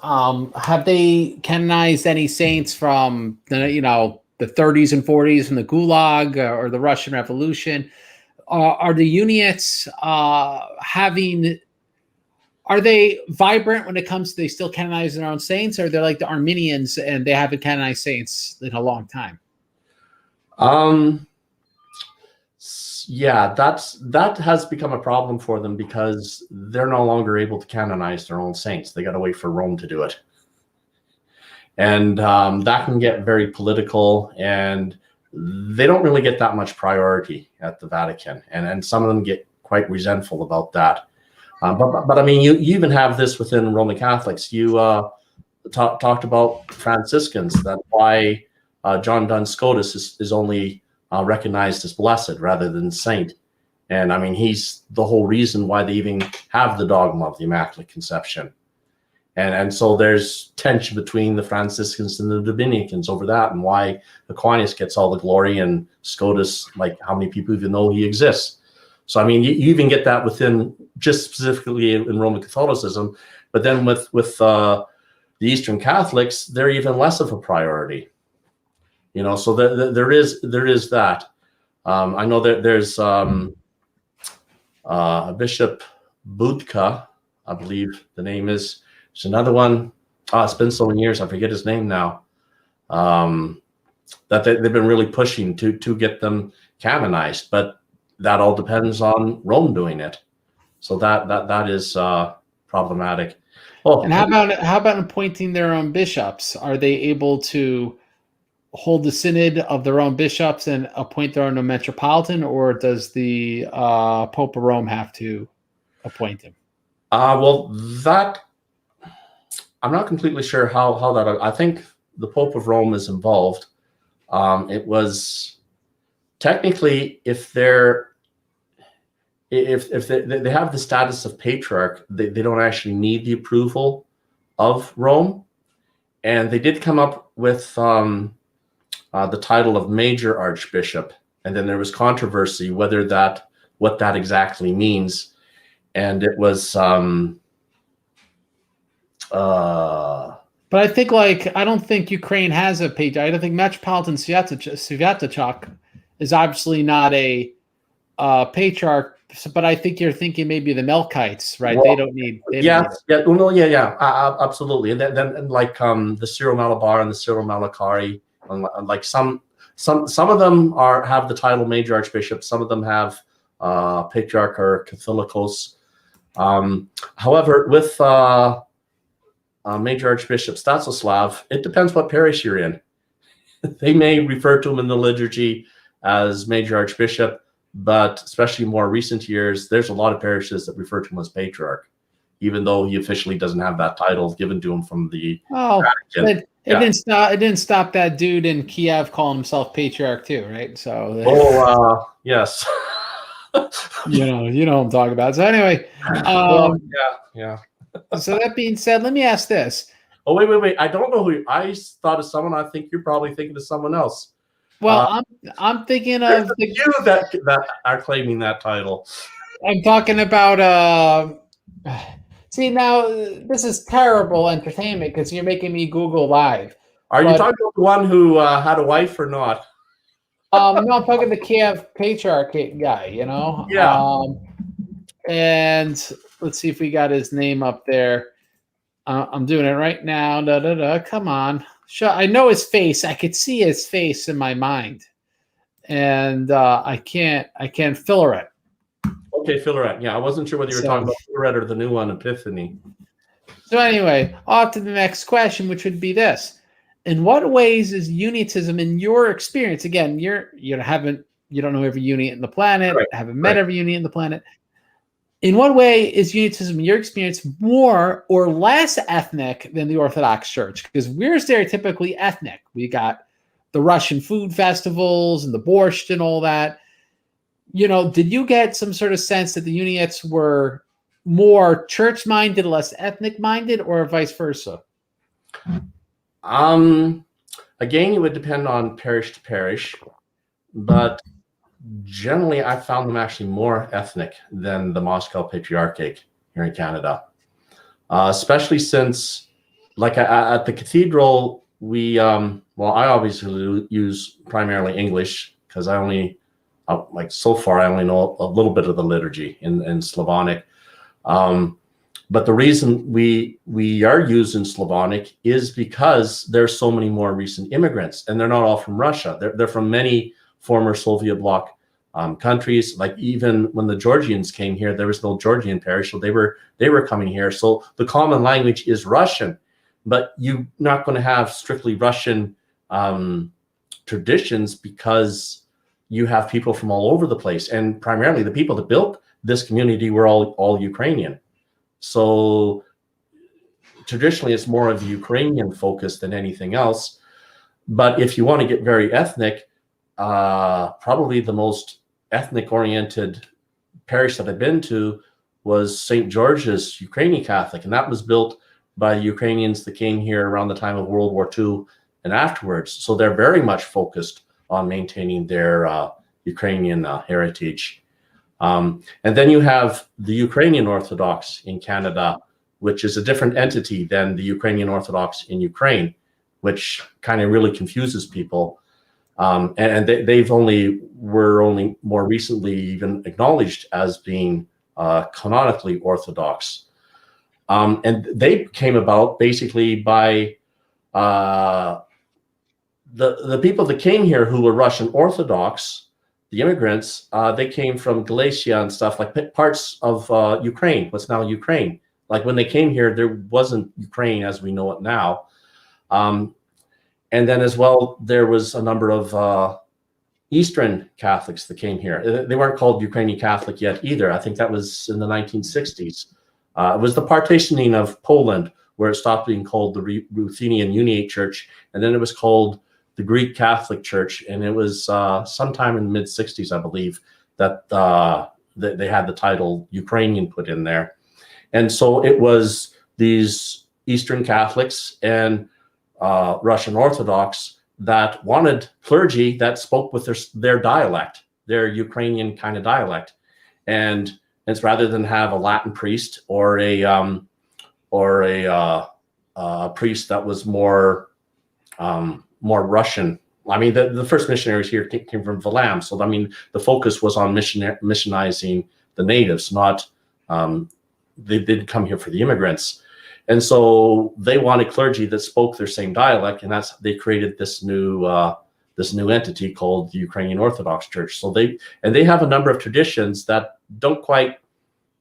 Have they canonized any saints from the 30s and 40s from the Gulag or the Russian Revolution? Are the Uniates are they vibrant when it comes to they still canonize their own saints, or they're like the Arminians and they haven't canonized saints in a long time? Yeah, that has become a problem for them because they're no longer able to canonize their own saints. They got to wait for Rome to do it. And that can get very political, and they don't really get that much priority at the Vatican. And some of them get quite resentful about that. But I mean, you even have this within Roman Catholics. You talked about Franciscans, that why John Duns Scotus is only recognized as blessed rather than saint. And I mean, he's the whole reason why they even have the dogma of the Immaculate Conception. And so there's tension between the Franciscans and the Dominicans over that, and why Aquinas gets all the glory and Scotus, like, how many people even know he exists. So, I mean, you even get that within, just specifically in Roman Catholicism, but then with the Eastern Catholics, they're even less of a priority. So there is that. I know that there's Bishop Budka, I believe the name is. There's another one. It's been so many years, I forget his name now. That they've been really pushing to get them canonized, but that all depends on Rome doing it. So that is problematic. Oh, and how about appointing their own bishops? Are they able to hold the synod of their own bishops and appoint their own metropolitan, or does the Pope of Rome have to appoint him? Well, that I'm not completely sure how that. I think the Pope of Rome is involved. It was technically, if they have the status of patriarch, they don't actually need the approval of Rome, and they did come up with the title of major archbishop, and then there was controversy what that exactly means, and it was but I think, I don't think Ukraine has a patriarch. I don't think Metropolitan Sviatachok is obviously not a patriarch, but I think you're thinking maybe the Melkites, right? Well, they don't need. Absolutely. And then like the Syro-Malabar and the Syro-Malakari, like some of them have the title major archbishop. Some of them have patriarch or Catholicos. However, with major archbishop Stanislav, it depends what parish you're in. They may refer to him in the liturgy as major archbishop, but especially in more recent years, there's a lot of parishes that refer to him as patriarch, even though he officially doesn't have that title given to him from the Vatican. It didn't stop that dude in Kiev calling himself patriarch too, right? So yes. you know what I'm talking about. So anyway, yeah. So that being said, let me ask this. Oh, wait. I don't know who I thought of someone. I think you're probably thinking of someone else. Well, I'm thinking of you that are claiming that title. I'm talking about see, now this is terrible entertainment because you're making me Google Live. Are you talking about the one who had a wife or not? No, I'm talking the Kiev Patriarchate guy, Yeah. And let's see if we got his name up there. I'm doing it right now. Come on. I know his face. I could see his face in my mind. And I can't Filaret. Okay, Filaret. Yeah, I wasn't sure whether you were talking about Filaret or the new one, Epiphany. So anyway, off to the next question, which would be this. In what ways is Uniatism, in your experience, again, you don't know every Uniate in the planet, haven't met every Uniate in the planet. In what way is Uniatism, in your experience, more or less ethnic than the Orthodox Church? Because we're stereotypically ethnic. We got the Russian food festivals and the borscht and all that. Did you get some sort of sense that the Uniates were more church-minded, less ethnic-minded, or vice versa? Again, it would depend on parish to parish, but generally I found them actually more ethnic than the Moscow Patriarchate here in Canada, especially since, like at the cathedral, I obviously use primarily English because I only, so far, I only know a little bit of the liturgy in Slavonic. But the reason we are using Slavonic is because there's so many more recent immigrants, and they're not all from Russia. They're from many former Soviet bloc countries. Like even when the Georgians came here, there was no Georgian parish, so they were coming here. So the common language is Russian, but you're not going to have strictly Russian traditions because you have people from all over the place, and primarily the people that built this community were all Ukrainian. So traditionally, it's more of Ukrainian focus than anything else. But if you want to get very ethnic, probably the most ethnic-oriented parish that I've been to was St. George's Ukrainian Catholic, and that was built by the Ukrainians that came here around the time of World War II and afterwards. So they're very much focused on maintaining their Ukrainian heritage. And then you have the Ukrainian Orthodox in Canada, which is a different entity than the Ukrainian Orthodox in Ukraine, which kind of really confuses people. And were only more recently even acknowledged as being canonically Orthodox. And they came about basically by the people that came here who were Russian Orthodox. The immigrants, they came from Galicia and stuff, like parts of Ukraine, what's now Ukraine. Like when they came here, there wasn't Ukraine as we know it now. And then as well, there was a number of Eastern Catholics that came here. They weren't called Ukrainian Catholic yet either. I think that was in the 1960s. It was the partitioning of Poland where it stopped being called the Ruthenian Uniate Church, and then it was called the Greek Catholic Church, and it was sometime in the mid-60s, I believe, that they had the title Ukrainian put in there. And so it was these Eastern Catholics and Russian Orthodox that wanted clergy that spoke with their dialect, their Ukrainian kind of dialect. And it's rather than have a Latin priest or a priest that was more Russian. I mean, the first missionaries here came from Valam. So, I mean, the focus was on missionizing the natives, not, they didn't come here for the immigrants. And so they wanted clergy that spoke their same dialect. And they created this new entity called the Ukrainian Orthodox Church. So they have a number of traditions that don't quite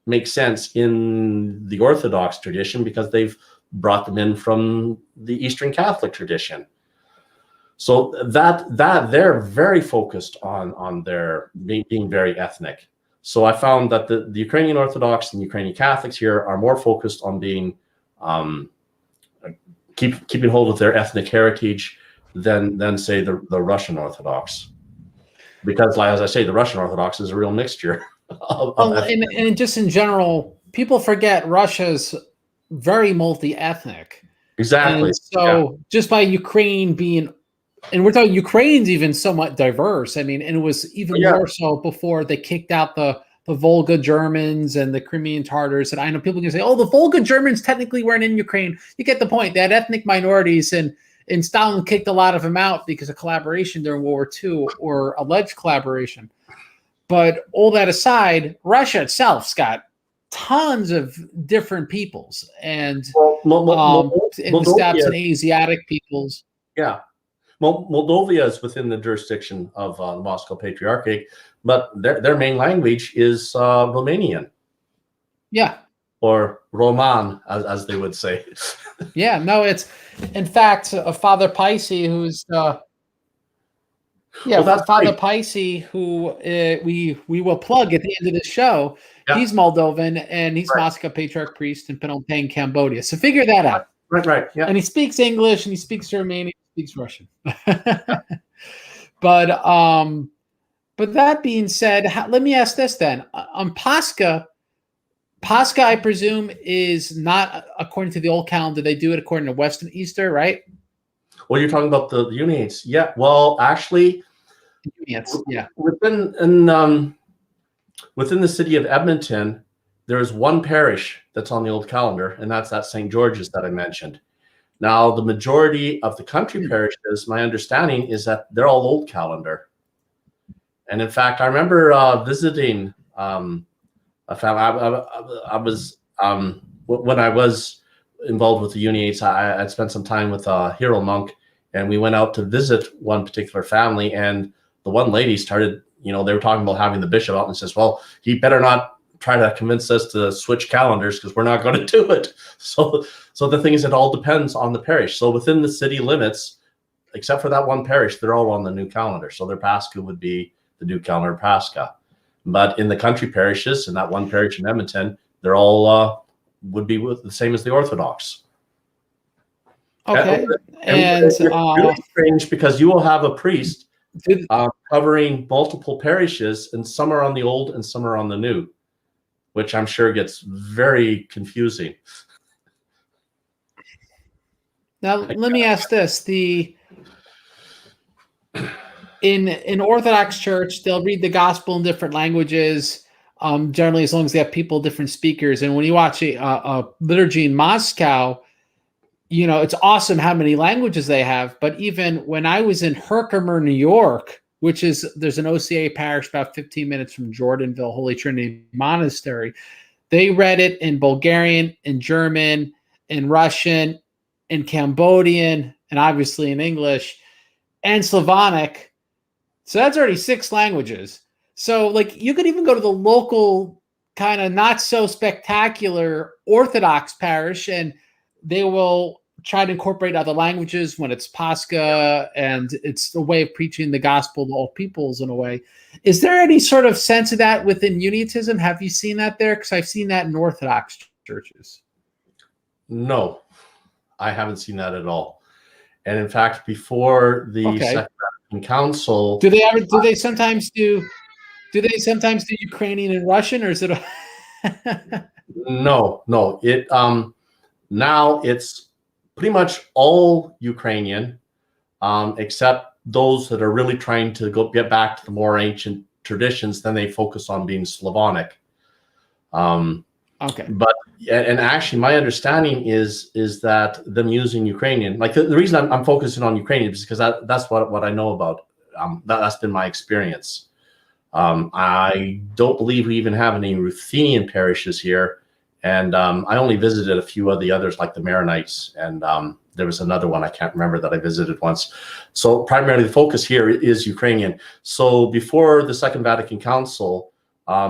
make sense in the Orthodox tradition because they've brought them in from the Eastern Catholic tradition. So that they're very focused on their being very ethnic. So I found that the Ukrainian Orthodox and Ukrainian Catholics here are more focused on being keeping hold of their ethnic heritage than say the Russian Orthodox, because like, as I say, the Russian Orthodox is a real mixture. And just in general, people forget Russia's very multi-ethnic. Exactly. And so just by Ukraine being, and we're talking Ukraine's even somewhat diverse. I mean, and it was even more so before they kicked out the Volga Germans and the Crimean Tatars. And I know people can say, oh, the Volga Germans technically weren't in Ukraine. You get the point. They had ethnic minorities, and Stalin kicked a lot of them out because of collaboration during World War II or alleged collaboration. But all that aside, Russia itself's got tons of different peoples and steppes and Asiatic peoples. Yeah. Moldova is within the jurisdiction of the Moscow Patriarchate, but their main language is Romanian. Yeah. Or Roman, as they would say. Yeah, no, it's, in fact, Father Paisi, who's Father Paisi, who we will plug at the end of the show. Yeah. He's Moldovan, and he's Moscow Patriarch priest in Phnom Penh, Cambodia. So figure that out. Right, yeah. And he speaks English, and he speaks Romanian, speaks Russian. But that being said, let me ask this then. On Pascha, I presume, is not according to the old calendar. They do it according to Western Easter, right? Well, you're talking about the Uniates. Yeah. Well, actually, yeah. Within the city of Edmonton, there's one parish that's on the old calendar, and that's that St. George's that I mentioned. Now, the majority of the country parishes, my understanding is that they're all old calendar. And in fact, I remember visiting a family. I was when I was involved with the Uniates, I'd spent some time with a hero monk, and we went out to visit one particular family. And the one lady started, they were talking about having the bishop out, and says, "Well, he better not try to convince us to switch calendars because we're not going to do it." So the thing is, it all depends on the parish. So within the city limits, except for that one parish, they're all on the new calendar. So their Pascha would be the new calendar Pascha. But in the country parishes, in that one parish in Edmonton, they're all would be the same as the Orthodox. Okay. And it's really strange because you will have a priest covering multiple parishes, and some are on the old and some are on the new, which I'm sure gets very confusing. Now, let me ask this. In Orthodox Church, they'll read the gospel in different languages, generally as long as they have different speakers. And when you watch a liturgy in Moscow, it's awesome how many languages they have. But even when I was in Herkimer, New York, there's an OCA parish about 15 minutes from Jordanville, Holy Trinity Monastery, they read it in Bulgarian, in German, in Russian, in Cambodian, and obviously in English, and Slavonic. So that's already 6 languages. So you could even go to the local kind of not so spectacular Orthodox parish, and they will try to incorporate other languages when it's Pascha, and it's a way of preaching the gospel to all peoples in a way. Is there any sort of sense of that within Uniatism? Have you seen that there? Because I've seen that in Orthodox churches. No, I haven't seen that at all. And in fact, before the Second Vatican Council, do they sometimes do Ukrainian and Russian, or is it? No. It now it's pretty much all Ukrainian, except those that are really trying to get back to the more ancient traditions. Then they focus on being Slavonic. But and actually, my understanding is that them using Ukrainian, like the reason I'm focusing on Ukrainian is because that's what I know about. That's been my experience. I don't believe we even have any Ruthenian parishes here, and I only visited a few of the others, like the Maronites, and there was another one I can't remember that I visited once. So primarily the focus here is Ukrainian. So before the Second Vatican Council,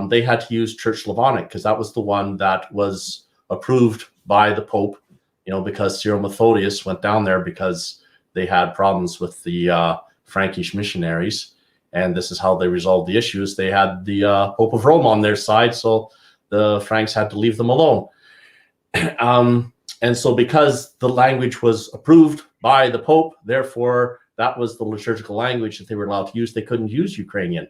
they had to use Church Slavonic because that was the one that was approved by the Pope, because Cyril Methodius went down there because they had problems with the Frankish missionaries. And this is how they resolved the issues. They had the Pope of Rome on their side, so the Franks had to leave them alone. And so because the language was approved by the Pope, therefore that was the liturgical language that they were allowed to use. They couldn't use Ukrainian.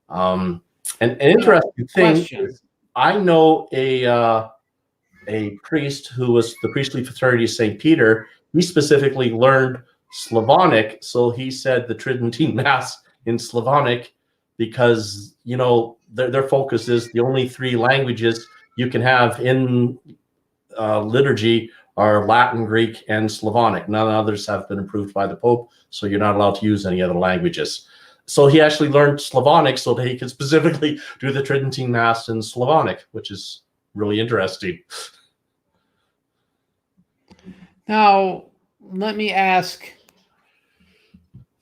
And an interesting thing is, I know a priest who was the priestly fraternity of St. Peter. He specifically learned Slavonic, so he said the Tridentine Mass in Slavonic because their focus is the only 3 languages you can have in liturgy are Latin, Greek, and Slavonic. None others have been approved by the Pope, so you're not allowed to use any other languages. So he actually learned Slavonic so that he could specifically do the Tridentine Mass in Slavonic, which is really interesting. Now, let me ask.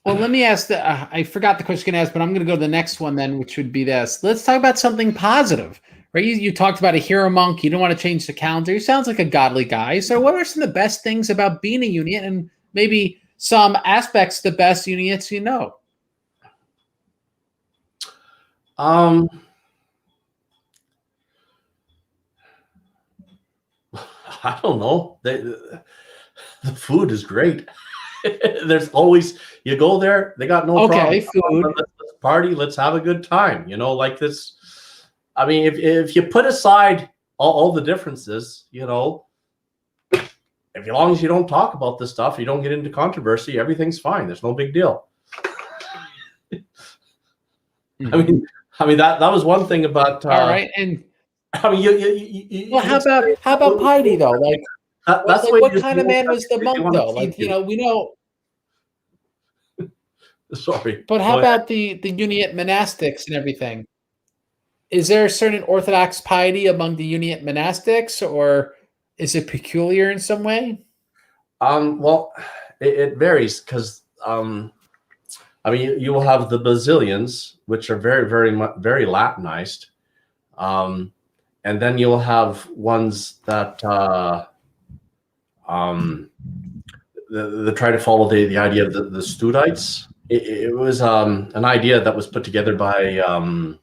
Well, I forgot the question I was going to ask, but I'm going to go to the next one then, which would be this. Let's talk about something positive, right? You talked about a hero monk. You don't want to change the calendar. He sounds like a godly guy. So what are some of the best things about being a Uniate, and maybe some aspects the best Uniates you know? I don't know. The food is great. There's always, you go there, they got no problem. Food. Let's party, let's have a good time. Like this. I mean, if you put aside all the differences, as long as you don't talk about this stuff, you don't get into controversy, everything's fine. There's no big deal. Mm-hmm. I mean that was one thing about. All right, and I mean, you how about piety though? Like, that's what kind of man was the monk though? Like, we know. Sorry, but how about the Uniate monastics and everything? Is there a certain Orthodox piety among the Uniate monastics, or is it peculiar in some way? Well, it varies because I mean, you will have the Basilians, which are very, very Latinized, and then you'll have ones that try to follow the idea of the Studites. It was an idea that was put together by it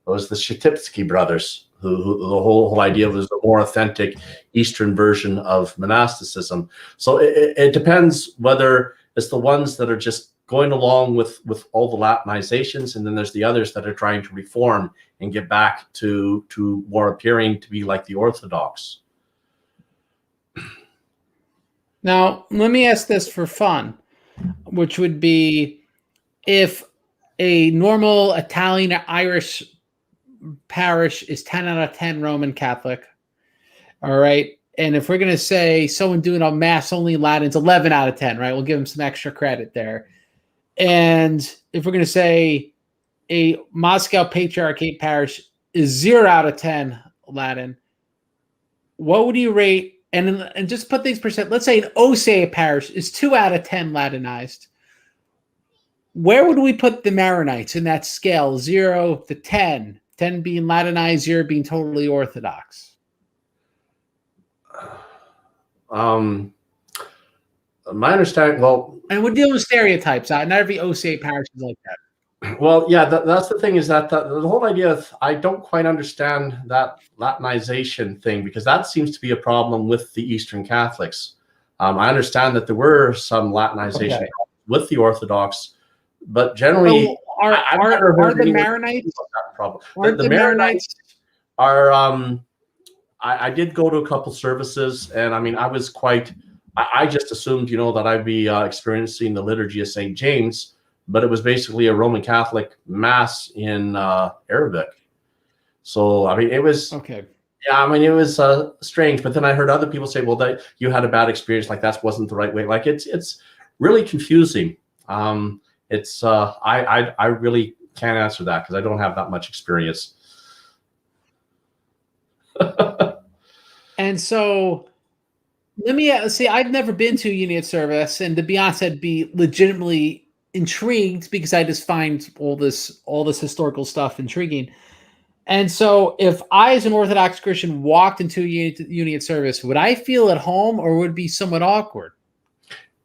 was the Shatipsky brothers, who the whole idea was a more authentic Eastern version of monasticism. So it depends whether it's the ones that are just going along with all the Latinizations, and then there's the others that are trying to reform and get back to more appearing to be like the Orthodox. Now, let me ask this for fun, which would be if a normal Italian or Irish parish is 10 out of 10 Roman Catholic, all right, and if we're going to say someone doing a mass only Latin's 11 out of 10, right, we'll give them some extra credit there. And if we're going to say a Moscow Patriarchate parish is 0 out of 10 Latin, what would you rate? And just put things percent. Let's say an Osea parish is 2 out of 10 Latinized. Where would we put the Maronites in that scale, 0 to 10? 10 being Latinized, 0 being totally Orthodox. My understanding, well, and we're dealing with stereotypes. Not every Osea parish is like that. Well, yeah, that's the thing, is that the whole idea of, I don't quite understand that Latinization thing, because that seems to be a problem with the Eastern Catholics. I understand that there were some Latinization with the Orthodox, but generally, are the Maronites problem? The Maronites are. I did go to a couple services, and I mean, I was quite. I just assumed, that I'd be experiencing the liturgy of St. James, but it was basically a Roman Catholic mass in Arabic. So, I mean, it was okay. Yeah, I mean, it was strange. But then I heard other people say, "Well, that you had a bad experience. Like that wasn't the right way." Like it's really confusing. I really can't answer that because I don't have that much experience. And so. Let me see. I've never been to a Uniate service, and to be honest, I'd be legitimately intrigued because I just find all this historical stuff intriguing. And so, if I, as an Orthodox Christian, walked into a Uniate service, would I feel at home, or would it be somewhat awkward?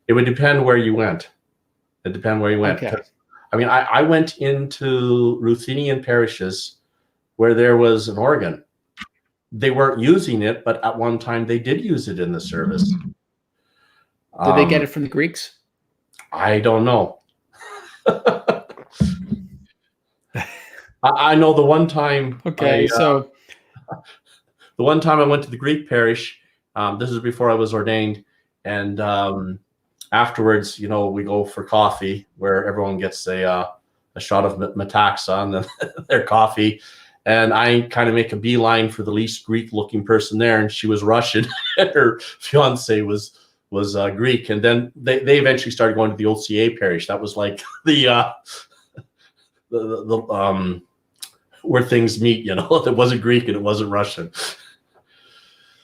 It would depend where you went. It depends where you went. Okay. I mean, I went into Ruthenian parishes where there was an organ. They weren't using it, but at one time they did use it in the service. Did they get it from the Greeks? I don't know. I know the one time. The one time I went to the Greek parish. This is before I was ordained, and afterwards, we go for coffee where everyone gets a shot of Metaxa and then their coffee. And I kind of make a beeline for the least Greek-looking person there, and she was Russian, and her fiance was Greek. And then they eventually started going to the OCA parish. That was like the where things meet. It wasn't Greek and it wasn't Russian.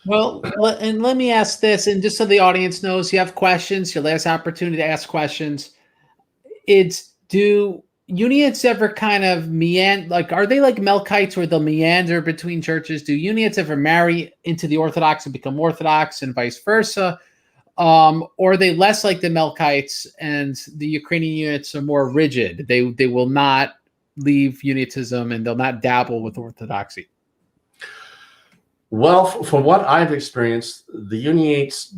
Well, and let me ask this, and just so the audience knows, you have questions. Your last opportunity to ask questions. Do Uniates ever kind of meander? Like, are they like Melkites where they'll meander between churches? Do Uniates ever marry into the Orthodox and become Orthodox and vice versa? Or are they less like the Melkites and the Ukrainian Uniates are more rigid? They will not leave Uniatism and they'll not dabble with Orthodoxy. Well, from what I've experienced, the Uniates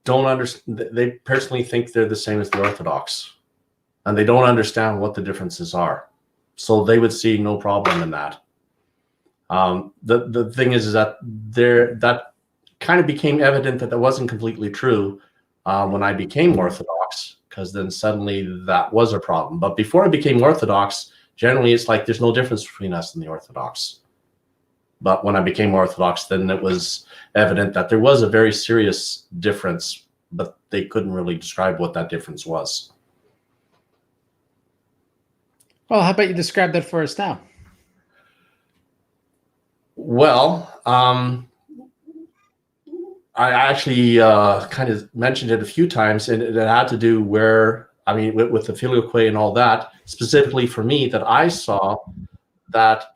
don't understand. They personally think they're the same as the Orthodox, and they don't understand what the differences are. So they would see no problem in that. The thing is that that kind of became evident that wasn't completely true when I became Orthodox, because then suddenly that was a problem. But before I became Orthodox, generally it's like there's no difference between us and the Orthodox. But when I became Orthodox, then it was evident that there was a very serious difference, but they couldn't really describe what that difference was. Well, how about you describe that for us now? Well, I actually kind of mentioned it a few times, and it had to do with the filioque and all that, specifically for me, that I saw that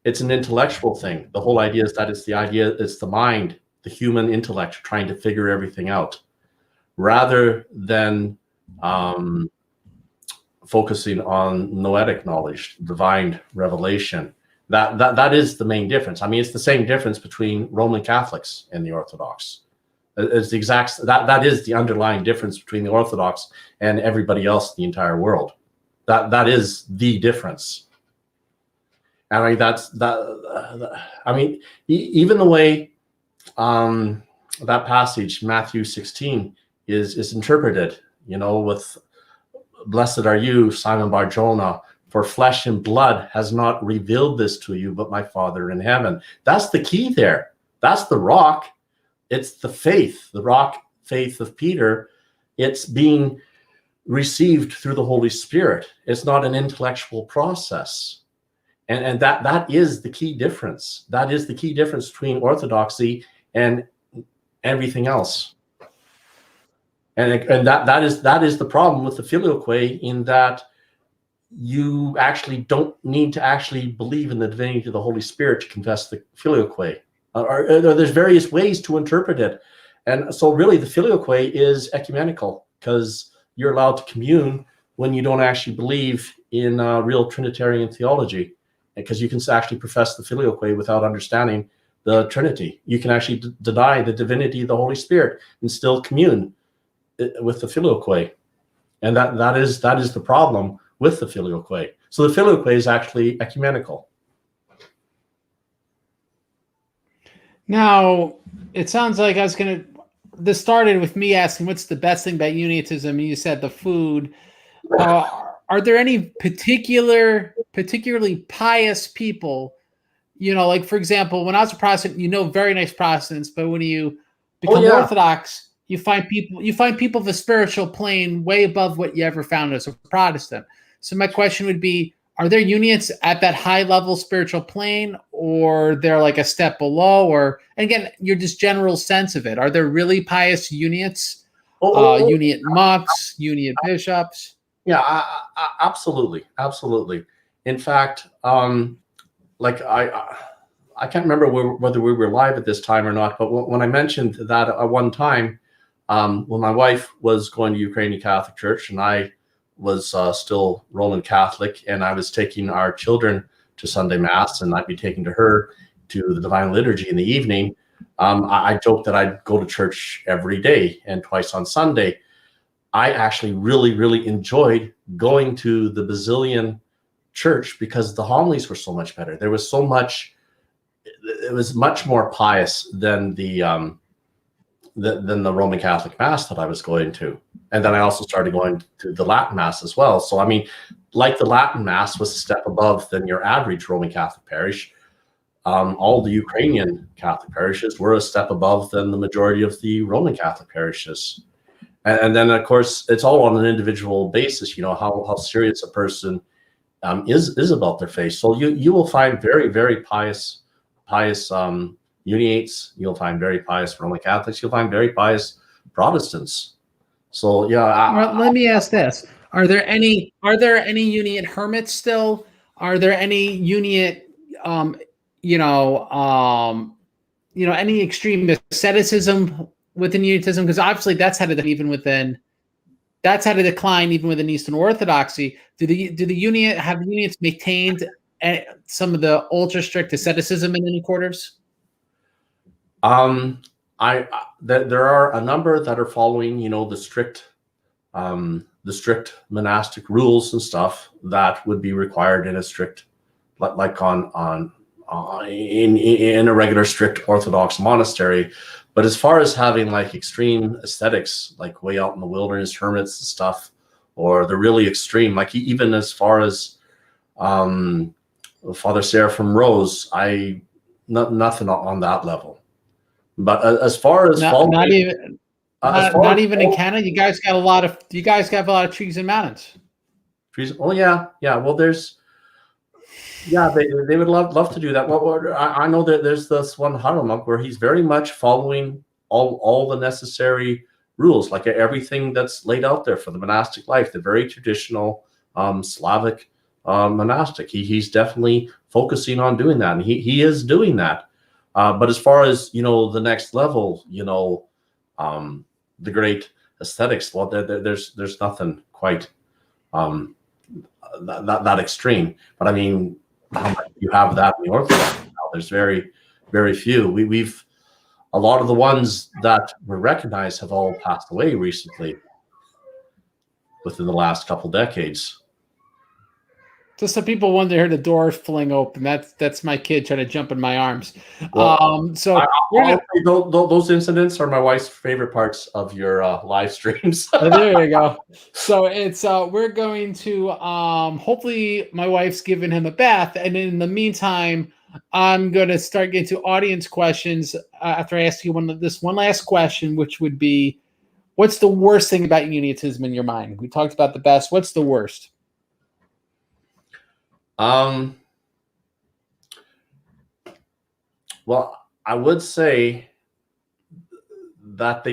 it's an intellectual thing. The whole idea is that it's the mind, the human intellect trying to figure everything out, rather than focusing on noetic knowledge, divine revelation. That is the main difference. I mean, it's the same difference between Roman Catholics and the Orthodox. It's the exact that is the underlying difference between the Orthodox and everybody else in the entire world. That is the difference. And I mean, even the way that passage, Matthew 16, is interpreted, with "Blessed are you, Simon Bar-Jonah, for flesh and blood has not revealed this to you, but my Father in heaven." That's the key there. That's the rock. It's the faith, the rock faith of Peter. It's being received through the Holy Spirit. It's not an intellectual process. And that is the key difference. That is the key difference between Orthodoxy and everything else. And that is the problem with the filioque, in that you actually don't need to actually believe in the divinity of the Holy Spirit to confess the filioque. Or there's various ways to interpret it. And so really the filioque is ecumenical, because you're allowed to commune when you don't actually believe in real Trinitarian theology, because you can actually profess the filioque without understanding the Trinity. You can actually deny the divinity of the Holy Spirit and still commune with the filioque. And that is the problem with the filioque. So the filioque is actually ecumenical. Now, it sounds like this started with me asking what's the best thing about Uniatism, and you said the food. Are there any particularly pious people, like, for example, when I was a Protestant, very nice Protestants, but when you become Orthodox, you find people of a spiritual plane way above what you ever found as a Protestant. So my question would be, are there Uniates at that high level spiritual plane, or they're like a step below? Or, and again, your just general sense of it. Are there really pious Uniates, Uniate monks, Uniate bishops? Yeah, absolutely. Absolutely. In fact, like I can't remember whether we were live at this time or not, but when I mentioned that at one time, when my wife was going to Ukrainian Catholic Church and I was still Roman Catholic, and I was taking our children to Sunday Mass, and I'd be taking to her to the Divine Liturgy in the evening, I joked that I'd go to church every day and twice on Sunday. I actually really, really enjoyed going to the Basilian Church because the homilies were so much better. There was so much, it was much more pious than the Roman Catholic Mass that I was going to. And then I also started going to the Latin Mass as well. So, I mean, like the Latin Mass was a step above than your average Roman Catholic parish. All the Ukrainian Catholic parishes were a step above than the majority of the Roman Catholic parishes. And then, of course, it's all on an individual basis, how serious a person is about their faith. So you will find very, very pious Uniates. You'll find very pious Roman Catholics. You'll find very pious Protestants. So yeah. Let me ask this: Are there any Uniate hermits still? Are there any Uniate, any extreme asceticism within Uniatism? Because obviously that's had to decline even within Eastern Orthodoxy. Do the Uniates maintained some of the ultra strict asceticism in any quarters? There are a number that are following, the strict monastic rules and stuff that would be required in a strict, like in a regular strict Orthodox monastery. But as far as having like extreme aesthetics, like way out in the wilderness, hermits and stuff, or the really extreme, like even as far as Father Seraphim Rose, nothing on that level. But as far as not even in Canada, you guys have a lot of trees and mountains. Trees. Oh yeah. Well, they would love to do that. Well, I know that there's this one Haramuk where he's very much following all the necessary rules, like everything that's laid out there for the monastic life, the very traditional Slavic monastic. He's definitely focusing on doing that, and he is doing that. But as far as the next level, the great aesthetics, well, there's nothing quite that extreme. But I mean, how much you have that in the Orthodox now? There's very, very few. We've a lot of the ones that were recognized have all passed away recently, within the last couple decades. Just so people wonder, hear the door fling open. That's my kid trying to jump in my arms. Well, those incidents are my wife's favorite parts of your live streams. There you go. So it's we're going to hopefully my wife's giving him a bath, and in the meantime, I'm going to start getting to audience questions after I ask you one last question, which would be, what's the worst thing about Uniatism in your mind? We talked about the best. What's the worst? Well, I would say that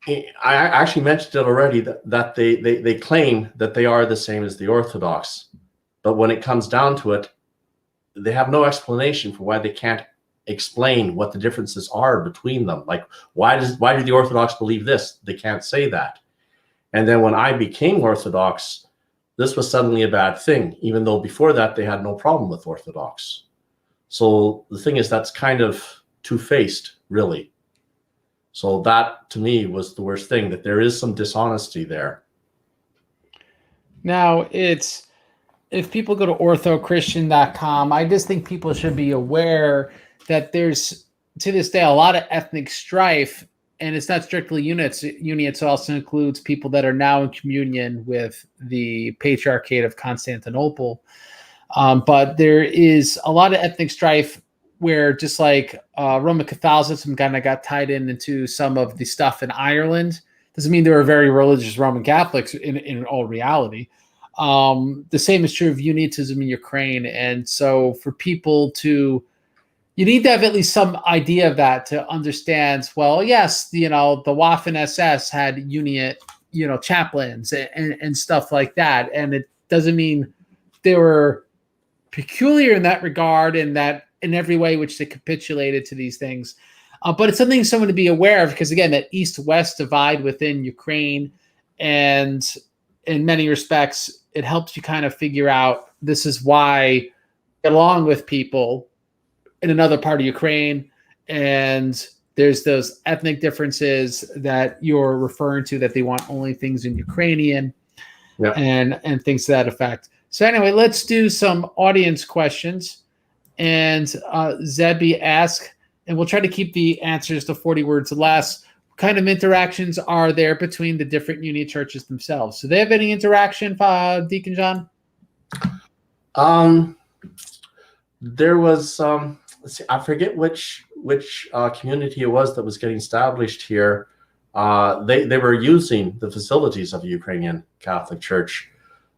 I actually mentioned it already, that they claim that they are the same as the Orthodox, but when it comes down to it, they have no explanation for why they can't explain what the differences are between them. Like, why do the Orthodox believe this? They can't say that. And then when I became Orthodox, this was suddenly a bad thing, even though before that they had no problem with Orthodox. So the thing is, that's kind of two-faced, really. So that, to me, was the worst thing, that there is some dishonesty there. Now, if people go to orthochristian.com, I just think people should be aware that there's, to this day, a lot of ethnic strife, and it's not strictly Uniates. Uniates also includes people that are now in communion with the Patriarchate of Constantinople. But there is a lot of ethnic strife where, just like Roman Catholicism kind of got tied into some of the stuff in Ireland, doesn't mean they were very religious Roman Catholics in all reality. The same is true of Uniatism in Ukraine. And so for people you need to have at least some idea of that to understand, well, yes, the Waffen SS had Uniate, chaplains and stuff like that. And it doesn't mean they were peculiar in that regard, and that in every way which they capitulated to these things. But it's something someone to be aware of, because again, that East-West divide within Ukraine, and in many respects, it helps you kind of figure out, this is why get along with people in another part of Ukraine, and there's those ethnic differences that you're referring to, that they want only things in Ukrainian, yeah, and things to that effect. So anyway, let's do some audience questions. And Zebby asked, and we'll try to keep the answers to 40 words or less. What kind of interactions are there between the different Uniate churches themselves? Do they have any interaction, Deacon John? There was, let's see, I forget which community it was that was getting established here. They were using the facilities of the Ukrainian Catholic Church.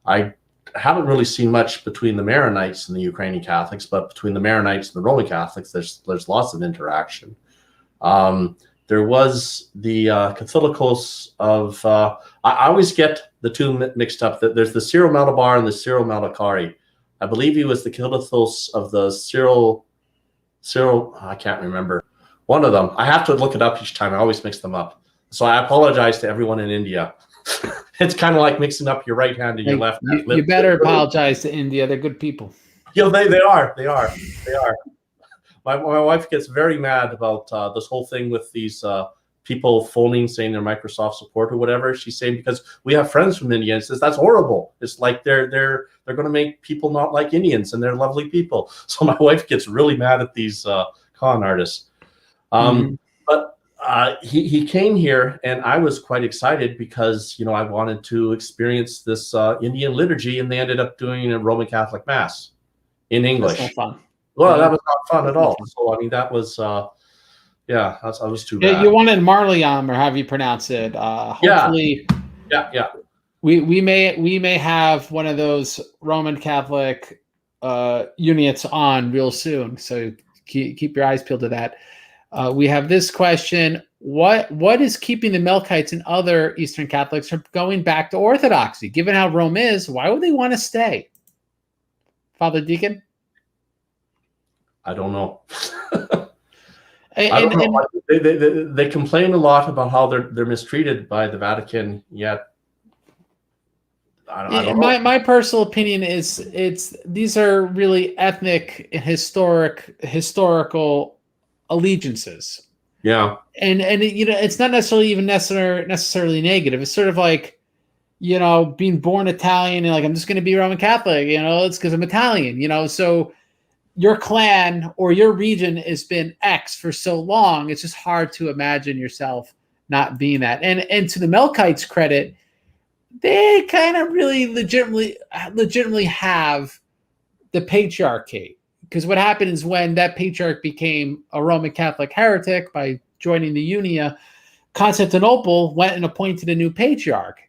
I haven't really seen much between the Maronites and the Ukrainian Catholics, but between the Maronites and the Roman Catholics, there's lots of interaction. There was the Catholicos of, I always get the two mixed up. There's the Syro-Malabar and the Syro-Malakari. I believe he was the Catholicos of the Syro, I can't remember. One of them. I have to look it up each time. I always mix them up. So I apologize to everyone in India. It's kind of like mixing up your right hand and your left hand. You better apologize to India. They're good people. They are. my wife gets very mad about this whole thing with these people phoning saying they're Microsoft support or whatever. She's saying because we have friends from India, and says that's horrible. It's like they're going to make people not like Indians, and they're lovely people. So my wife gets really mad at these con artists. But he came here, and I was quite excited because I wanted to experience this Indian liturgy, and they ended up doing a Roman Catholic Mass in English. That's not fun. Well, that was not fun at all. So I mean, that was that was too bad. You wanted Marliam, or how you pronounce it? Hopefully, yeah. We may have one of those Roman Catholic Uniates on real soon. So keep your eyes peeled to that. We have this question: What is keeping the Melkites and other Eastern Catholics from going back to Orthodoxy? Given how Rome is, why would they want to stay? Father Deacon? I don't know. I don't know. They complain a lot about how they're mistreated by the Vatican. Yet, I don't know. My personal opinion is these are really ethnic and historical allegiances. Yeah, and it's not necessarily even necessarily negative. It's sort of like being born Italian and like I'm just going to be Roman Catholic. It's because I'm Italian. So your clan or your region has been X for so long, it's just hard to imagine yourself not being that. And to the Melkites' credit, they kind of really legitimately have the Patriarchate. Because what happened is when that patriarch became a Roman Catholic heretic by joining the Unia, Constantinople went and appointed a new patriarch,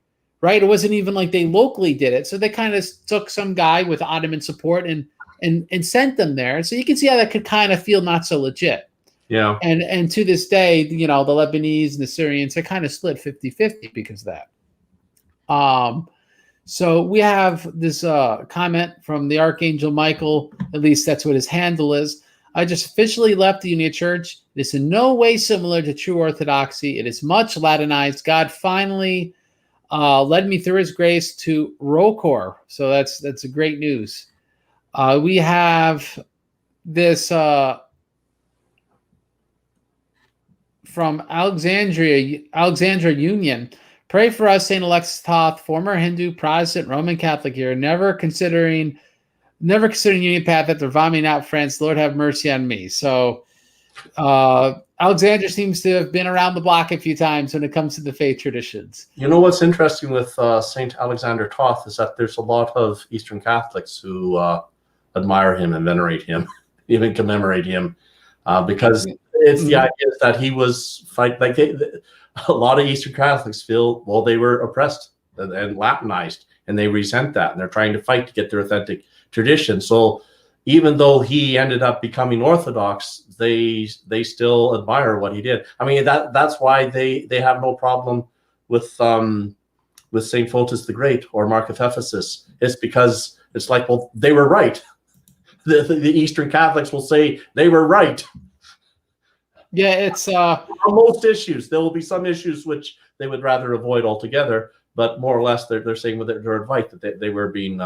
right? It wasn't even like they locally did it. So they kind of took some guy with Ottoman support and sent them there. So you can see how that could kind of feel not so legit. Yeah. And to this day, the Lebanese and the Syrians are kind of split 50-50 because of that. So we have this comment from the Archangel Michael, at least that's what his handle is. I just officially left the Uniate Church. It is in no way similar to true Orthodoxy. It is much Latinized. God finally led me through his grace to Rocor. So that's a great news. We have this from Alexandria Union. Pray for us, St. Alexis Toth, former Hindu, Protestant, Roman Catholic here, never considering Uniate path after vomiting out France. Lord have mercy on me. So Alexandria seems to have been around the block a few times when it comes to the faith traditions. What's interesting with St. Alexander Toth is that there's a lot of Eastern Catholics who admire him and venerate him, even commemorate him, because it's the idea that he was a lot of Eastern Catholics feel, well, they were oppressed and Latinized, and they resent that, and they're trying to fight to get their authentic tradition. So even though he ended up becoming Orthodox, they still admire what he did. I mean, that's why they have no problem with St. Photius the Great or Mark of Ephesus. It's because it's like, well, they were right. The Eastern Catholics will say they were right. Yeah, it's on most issues. There will be some issues which they would rather avoid altogether, but more or less they're saying with their advice that they were being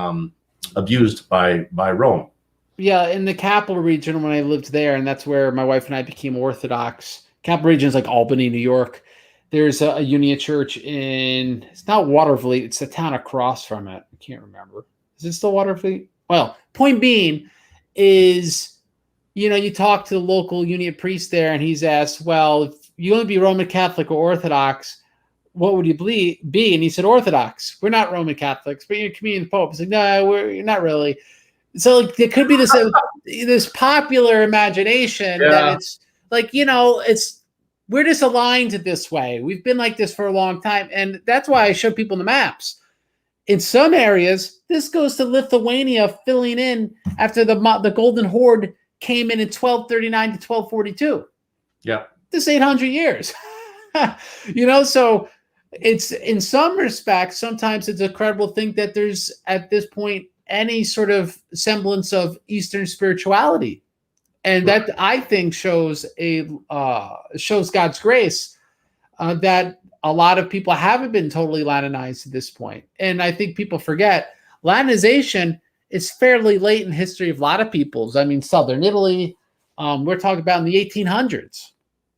abused by Rome. Yeah, in the capital region when I lived there, and that's where my wife and I became Orthodox. Capital region is like Albany, New York. There's a Uniate church it's not Watervliet, it's the town across from it. I can't remember. Is it still Watervliet? Well, point being is, you talk to the local Uniate priest there, and he's asked, well, if you want to be Roman Catholic or Orthodox, what would you be? And he said, Orthodox. We're not Roman Catholics, but you're communion Pope. He's like, no, we're not really. So like, there could be this popular imagination that it's like, we're just aligned this way. We've been like this for a long time. And that's why I show people the maps. In some areas, this goes to Lithuania filling in after the Golden Horde came in 1239 to 1242. Yeah. This 800 years. So it's, in some respects, sometimes it's incredible to think that there's, at this point, any sort of semblance of Eastern spirituality. And that, I think, shows God's grace that a lot of people haven't been totally Latinized at this point. And I think people forget Latinization is fairly late in history of a lot of peoples. I mean, Southern Italy, We're talking about in the 1800s,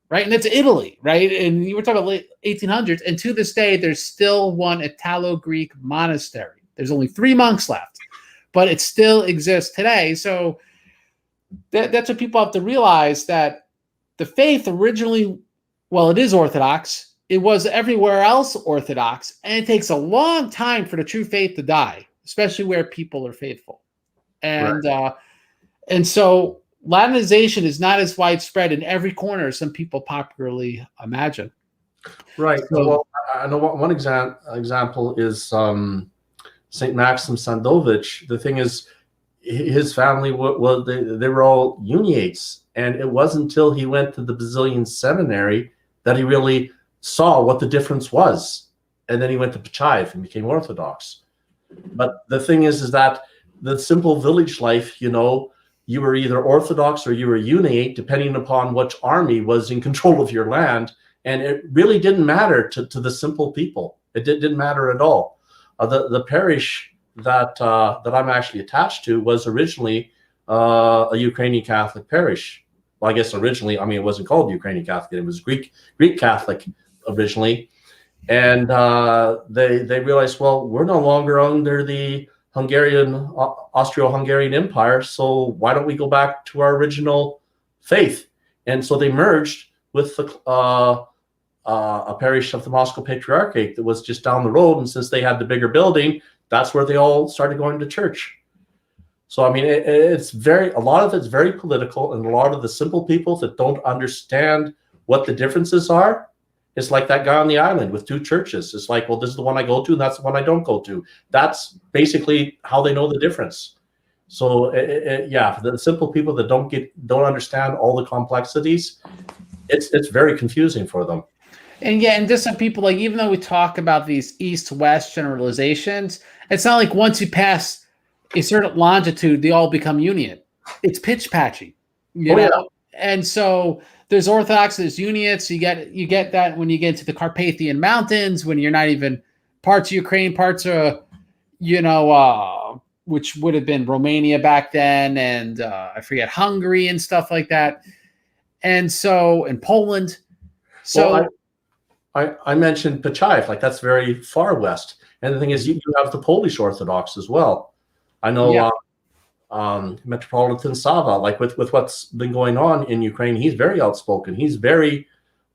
right? And it's Italy, right? And you were talking about late 1800s. And to this day, there's still one Italo-Greek monastery. There's only 3 monks left, but it still exists today. So that's what people have to realize, that the faith originally, well, it is Orthodox. It was everywhere else Orthodox. And it takes a long time for the true faith to die, especially where people are faithful. And and so Latinization is not as widespread in every corner as some people popularly imagine. Right. So, well, I know one example is Saint Maxim Sandovich. The thing is, his family they were all Uniates, and it wasn't until he went to the Basilian Seminary that he really saw what the difference was, and then he went to Pachaev and became Orthodox. But the thing is that the simple village life, you know, you were either Orthodox or you were Uniate, depending upon which army was in control of your land. And it really didn't matter to the simple people. It didn't matter at all. The parish that I'm actually attached to was originally a Ukrainian Catholic parish. Well, I guess originally, I mean, it wasn't called Ukrainian Catholic. It was Greek Catholic originally. And they realized, well, we're no longer under the Austro-Hungarian Empire, so why don't we go back to our original faith? And so they merged with a parish of the Moscow Patriarchate that was just down the road. And since they had the bigger building, that's where they all started going to church. So, I mean, a lot of it's very political, and a lot of the simple people that don't understand what the differences are, it's like that guy on the island with 2 churches. It's like, well, this is the one I go to, and that's the one I don't go to. That's basically how they know the difference. So, yeah, for the simple people that don't understand all the complexities, it's very confusing for them. and yeah, and just some people, like, even though we talk about these East-West generalizations, it's not like once you pass a certain longitude, they all become Uniate. It's pitch patchy, you know? Yeah. And so there's Orthodox, there's Uniates. You get that when you get into the Carpathian Mountains, when you're not even parts of Ukraine, parts of, you know, which would have been Romania back then, and I forget, Hungary and stuff like that. And so, in Poland. So well, I mentioned Pachaev, like that's very far west. And the thing is, you have the Polish Orthodox as well. I know Metropolitan Sava, like with what's been going on in Ukraine, he's very outspoken. He's very,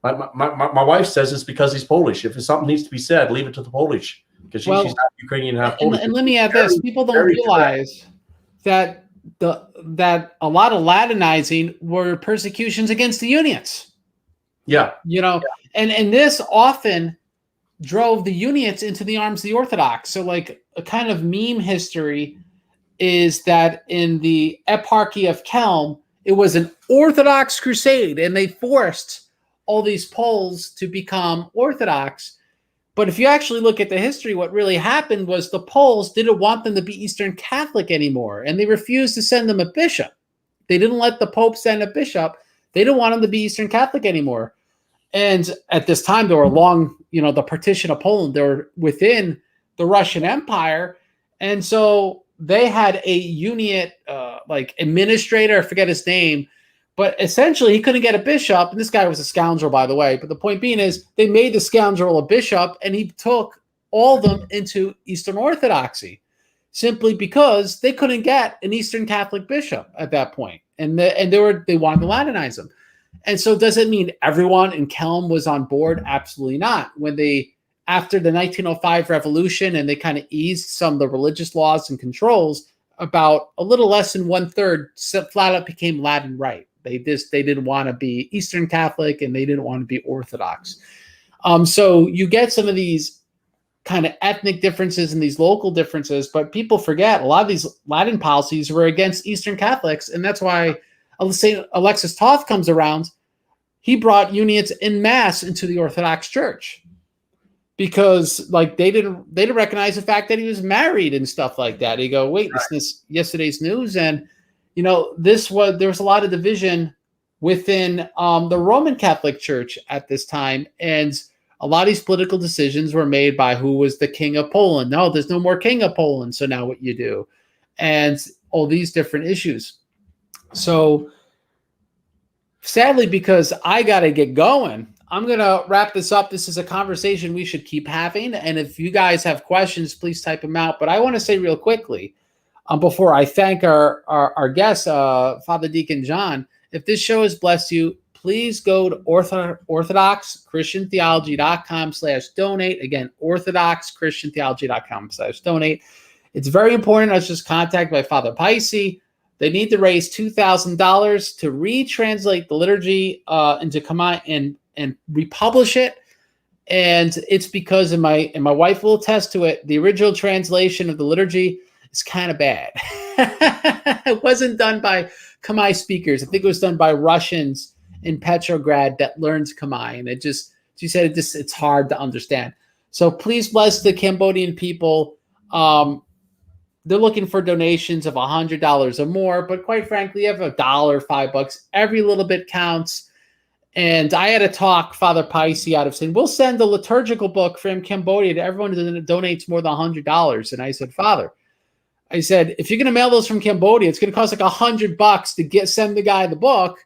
my wife says it's because he's Polish. If something needs to be said, leave it to the Polish, because she's half Ukrainian, half Polish. And let me add this: people don't realize that a lot of Latinizing were persecutions against the Uniates. Yeah, you know, and this often drove the Uniates into the arms of the Orthodox. So, like, a kind of meme history is that in the Eparchy of Kelm, it was an Orthodox crusade, and they forced all these Poles to become Orthodox. But if you actually look at the history, what really happened was the Poles didn't want them to be Eastern Catholic anymore, and they refused to send them a bishop. They didn't let the Pope send a bishop. They didn't want them to be Eastern Catholic anymore. And at this time, they were along, you know, the partition of Poland. They were within the Russian Empire. And so they had a Uniate, like, administrator, I forget his name, but essentially he couldn't get a bishop. And this guy was a scoundrel, by the way. But the point being is, they made the scoundrel a bishop, and he took all of them into Eastern Orthodoxy simply because they couldn't get an Eastern Catholic bishop at that point. And they wanted to Latinize them. And so does it mean everyone in Kelm was on board? Absolutely not. When after the 1905 revolution, and they kind of eased some of the religious laws and controls, about a little less than 1/3 flat out became Latin Rite. They didn't want to be Eastern Catholic, and they didn't want to be Orthodox. So you get some of these kind of ethnic differences and these local differences, but people forget a lot of these Latin policies were against Eastern Catholics, and that's why St. Alexis Toth comes around. He brought Uniates en masse into the Orthodox Church because, like, they didn't recognize the fact that he was married and stuff like that. They go, wait, this yesterday's news, and you know, there was a lot of division within the Roman Catholic Church at this time, and a lot of these political decisions were made by who was the king of Poland. No, there's no more king of Poland, so now what you do, and all these different issues. So sadly, because I got to get going, I'm going to wrap this up. This is a conversation we should keep having. And if you guys have questions, please type them out. But I want to say real quickly, before I thank our guest, Father Deacon John, if this show has blessed you, please go to orthodoxchristiantheology.com/donate. Again, orthodoxchristiantheology.com/donate. It's very important. I was just contacted by Father Paisi. They need to raise $2,000 to retranslate the liturgy into Khmer and republish it. And it's because, and my wife will attest to it, the original translation of the liturgy is kind of bad. It wasn't done by Khmer speakers. I think it was done by Russians in Petrograd that learned Khmer. And she said it's hard to understand. So please bless the Cambodian people. They're looking for donations of $100 or more, but quite frankly, you have $1, $5, every little bit counts. And I had to talk Father Paisi out of saying, we'll send a liturgical book from Cambodia to everyone that donates more than $100. And I said, Father, if you're going to mail those from Cambodia, it's going to cost like $100 to send the guy the book.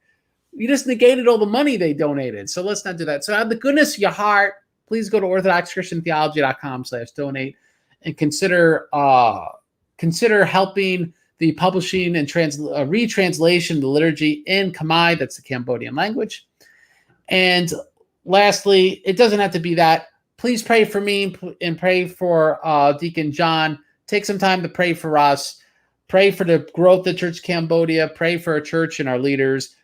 You just negated all the money they donated. So let's not do that. So out of the goodness of your heart, please go to orthodoxchristiantheology.com/donate and consider helping the publishing and retranslation of the liturgy in Khmer. That's the Cambodian language. And lastly, it doesn't have to be that. Please pray for me and pray for Deacon John. Take some time to pray for us. Pray for the growth of Church Cambodia. Pray for our church and our leaders.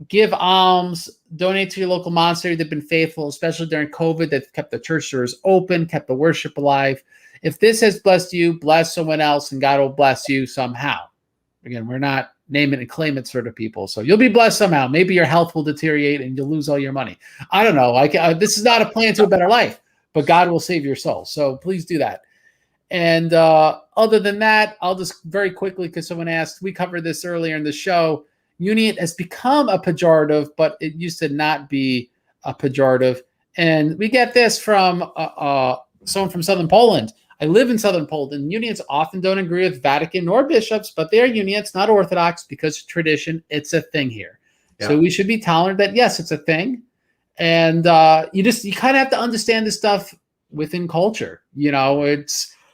Give alms. Donate to your local monastery. They've been faithful, especially during COVID. They've kept the church doors open, kept the worship alive. If this has blessed you, bless someone else, and God will bless you somehow. Again, we're not name it and claim it sort of people. So you'll be blessed somehow. Maybe your health will deteriorate and you'll lose all your money. I don't know. This is not a plan to a better life, but God will save your soul. So please do that. And other than that, I'll just very quickly, because someone asked, we covered this earlier in the show. Uniate has become a pejorative, but it used to not be a pejorative. And we get this from someone from Southern Poland. I live in Southern Poland. Uniates often don't agree with Vatican nor bishops, but they're Uniates, not Orthodox, because of tradition. It's a thing here. Yeah. So we should be tolerant that, yes, it's a thing. And you kind of have to understand this stuff within culture.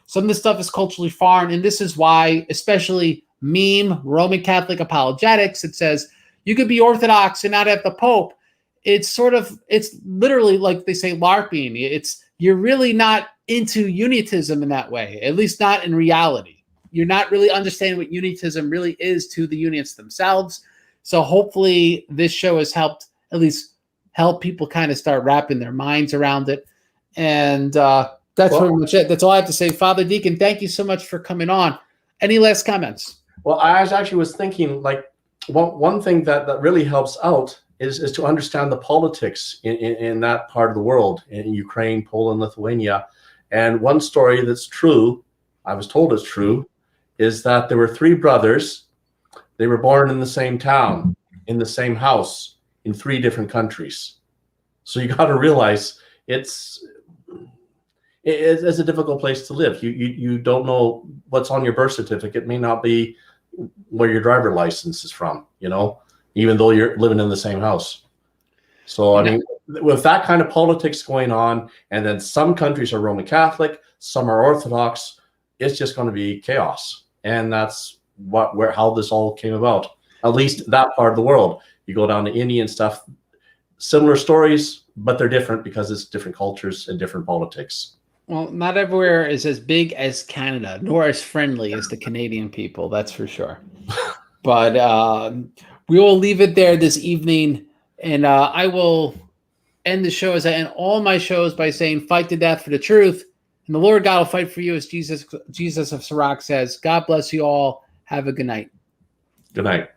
Some of this stuff is culturally foreign. And this is why, especially Roman Catholic apologetics, it says you could be Orthodox and not have the Pope. It's literally like they say LARPing. You're really not into Uniatism in that way, at least not in reality. You're not really understanding what Uniatism really is to the Uniates themselves. So hopefully this show has helped people kind of start wrapping their minds around it. And that's pretty much it. That's all I have to say. Father Deacon, thank you so much for coming on. Any last comments? Well, I was thinking, like, one thing that really helps out is to understand the politics in that part of the world, in Ukraine, Poland, Lithuania. And one story that's true, I was told it's true, is that there were 3 brothers. They were born in the same town, in the same house, in 3 different countries. So you got to realize it's a difficult place to live. You don't know what's on your birth certificate. It may not be where your driver license is from, even though you're living in the same house. So, I mean, with that kind of politics going on, and then some countries are Roman Catholic, some are Orthodox, it's just going to be chaos. And that's how this all came about, at least that part of the world. You go down to India and stuff, similar stories, but they're different because it's different cultures and different politics. Well, not everywhere is as big as Canada, nor as friendly as the Canadian people, that's for sure. But we will leave it there this evening, and I will end the show as I end all my shows by saying, fight to death for the truth, and the Lord God will fight for you, as Jesus of Sirach says. God bless you all. Have a good night. Good night.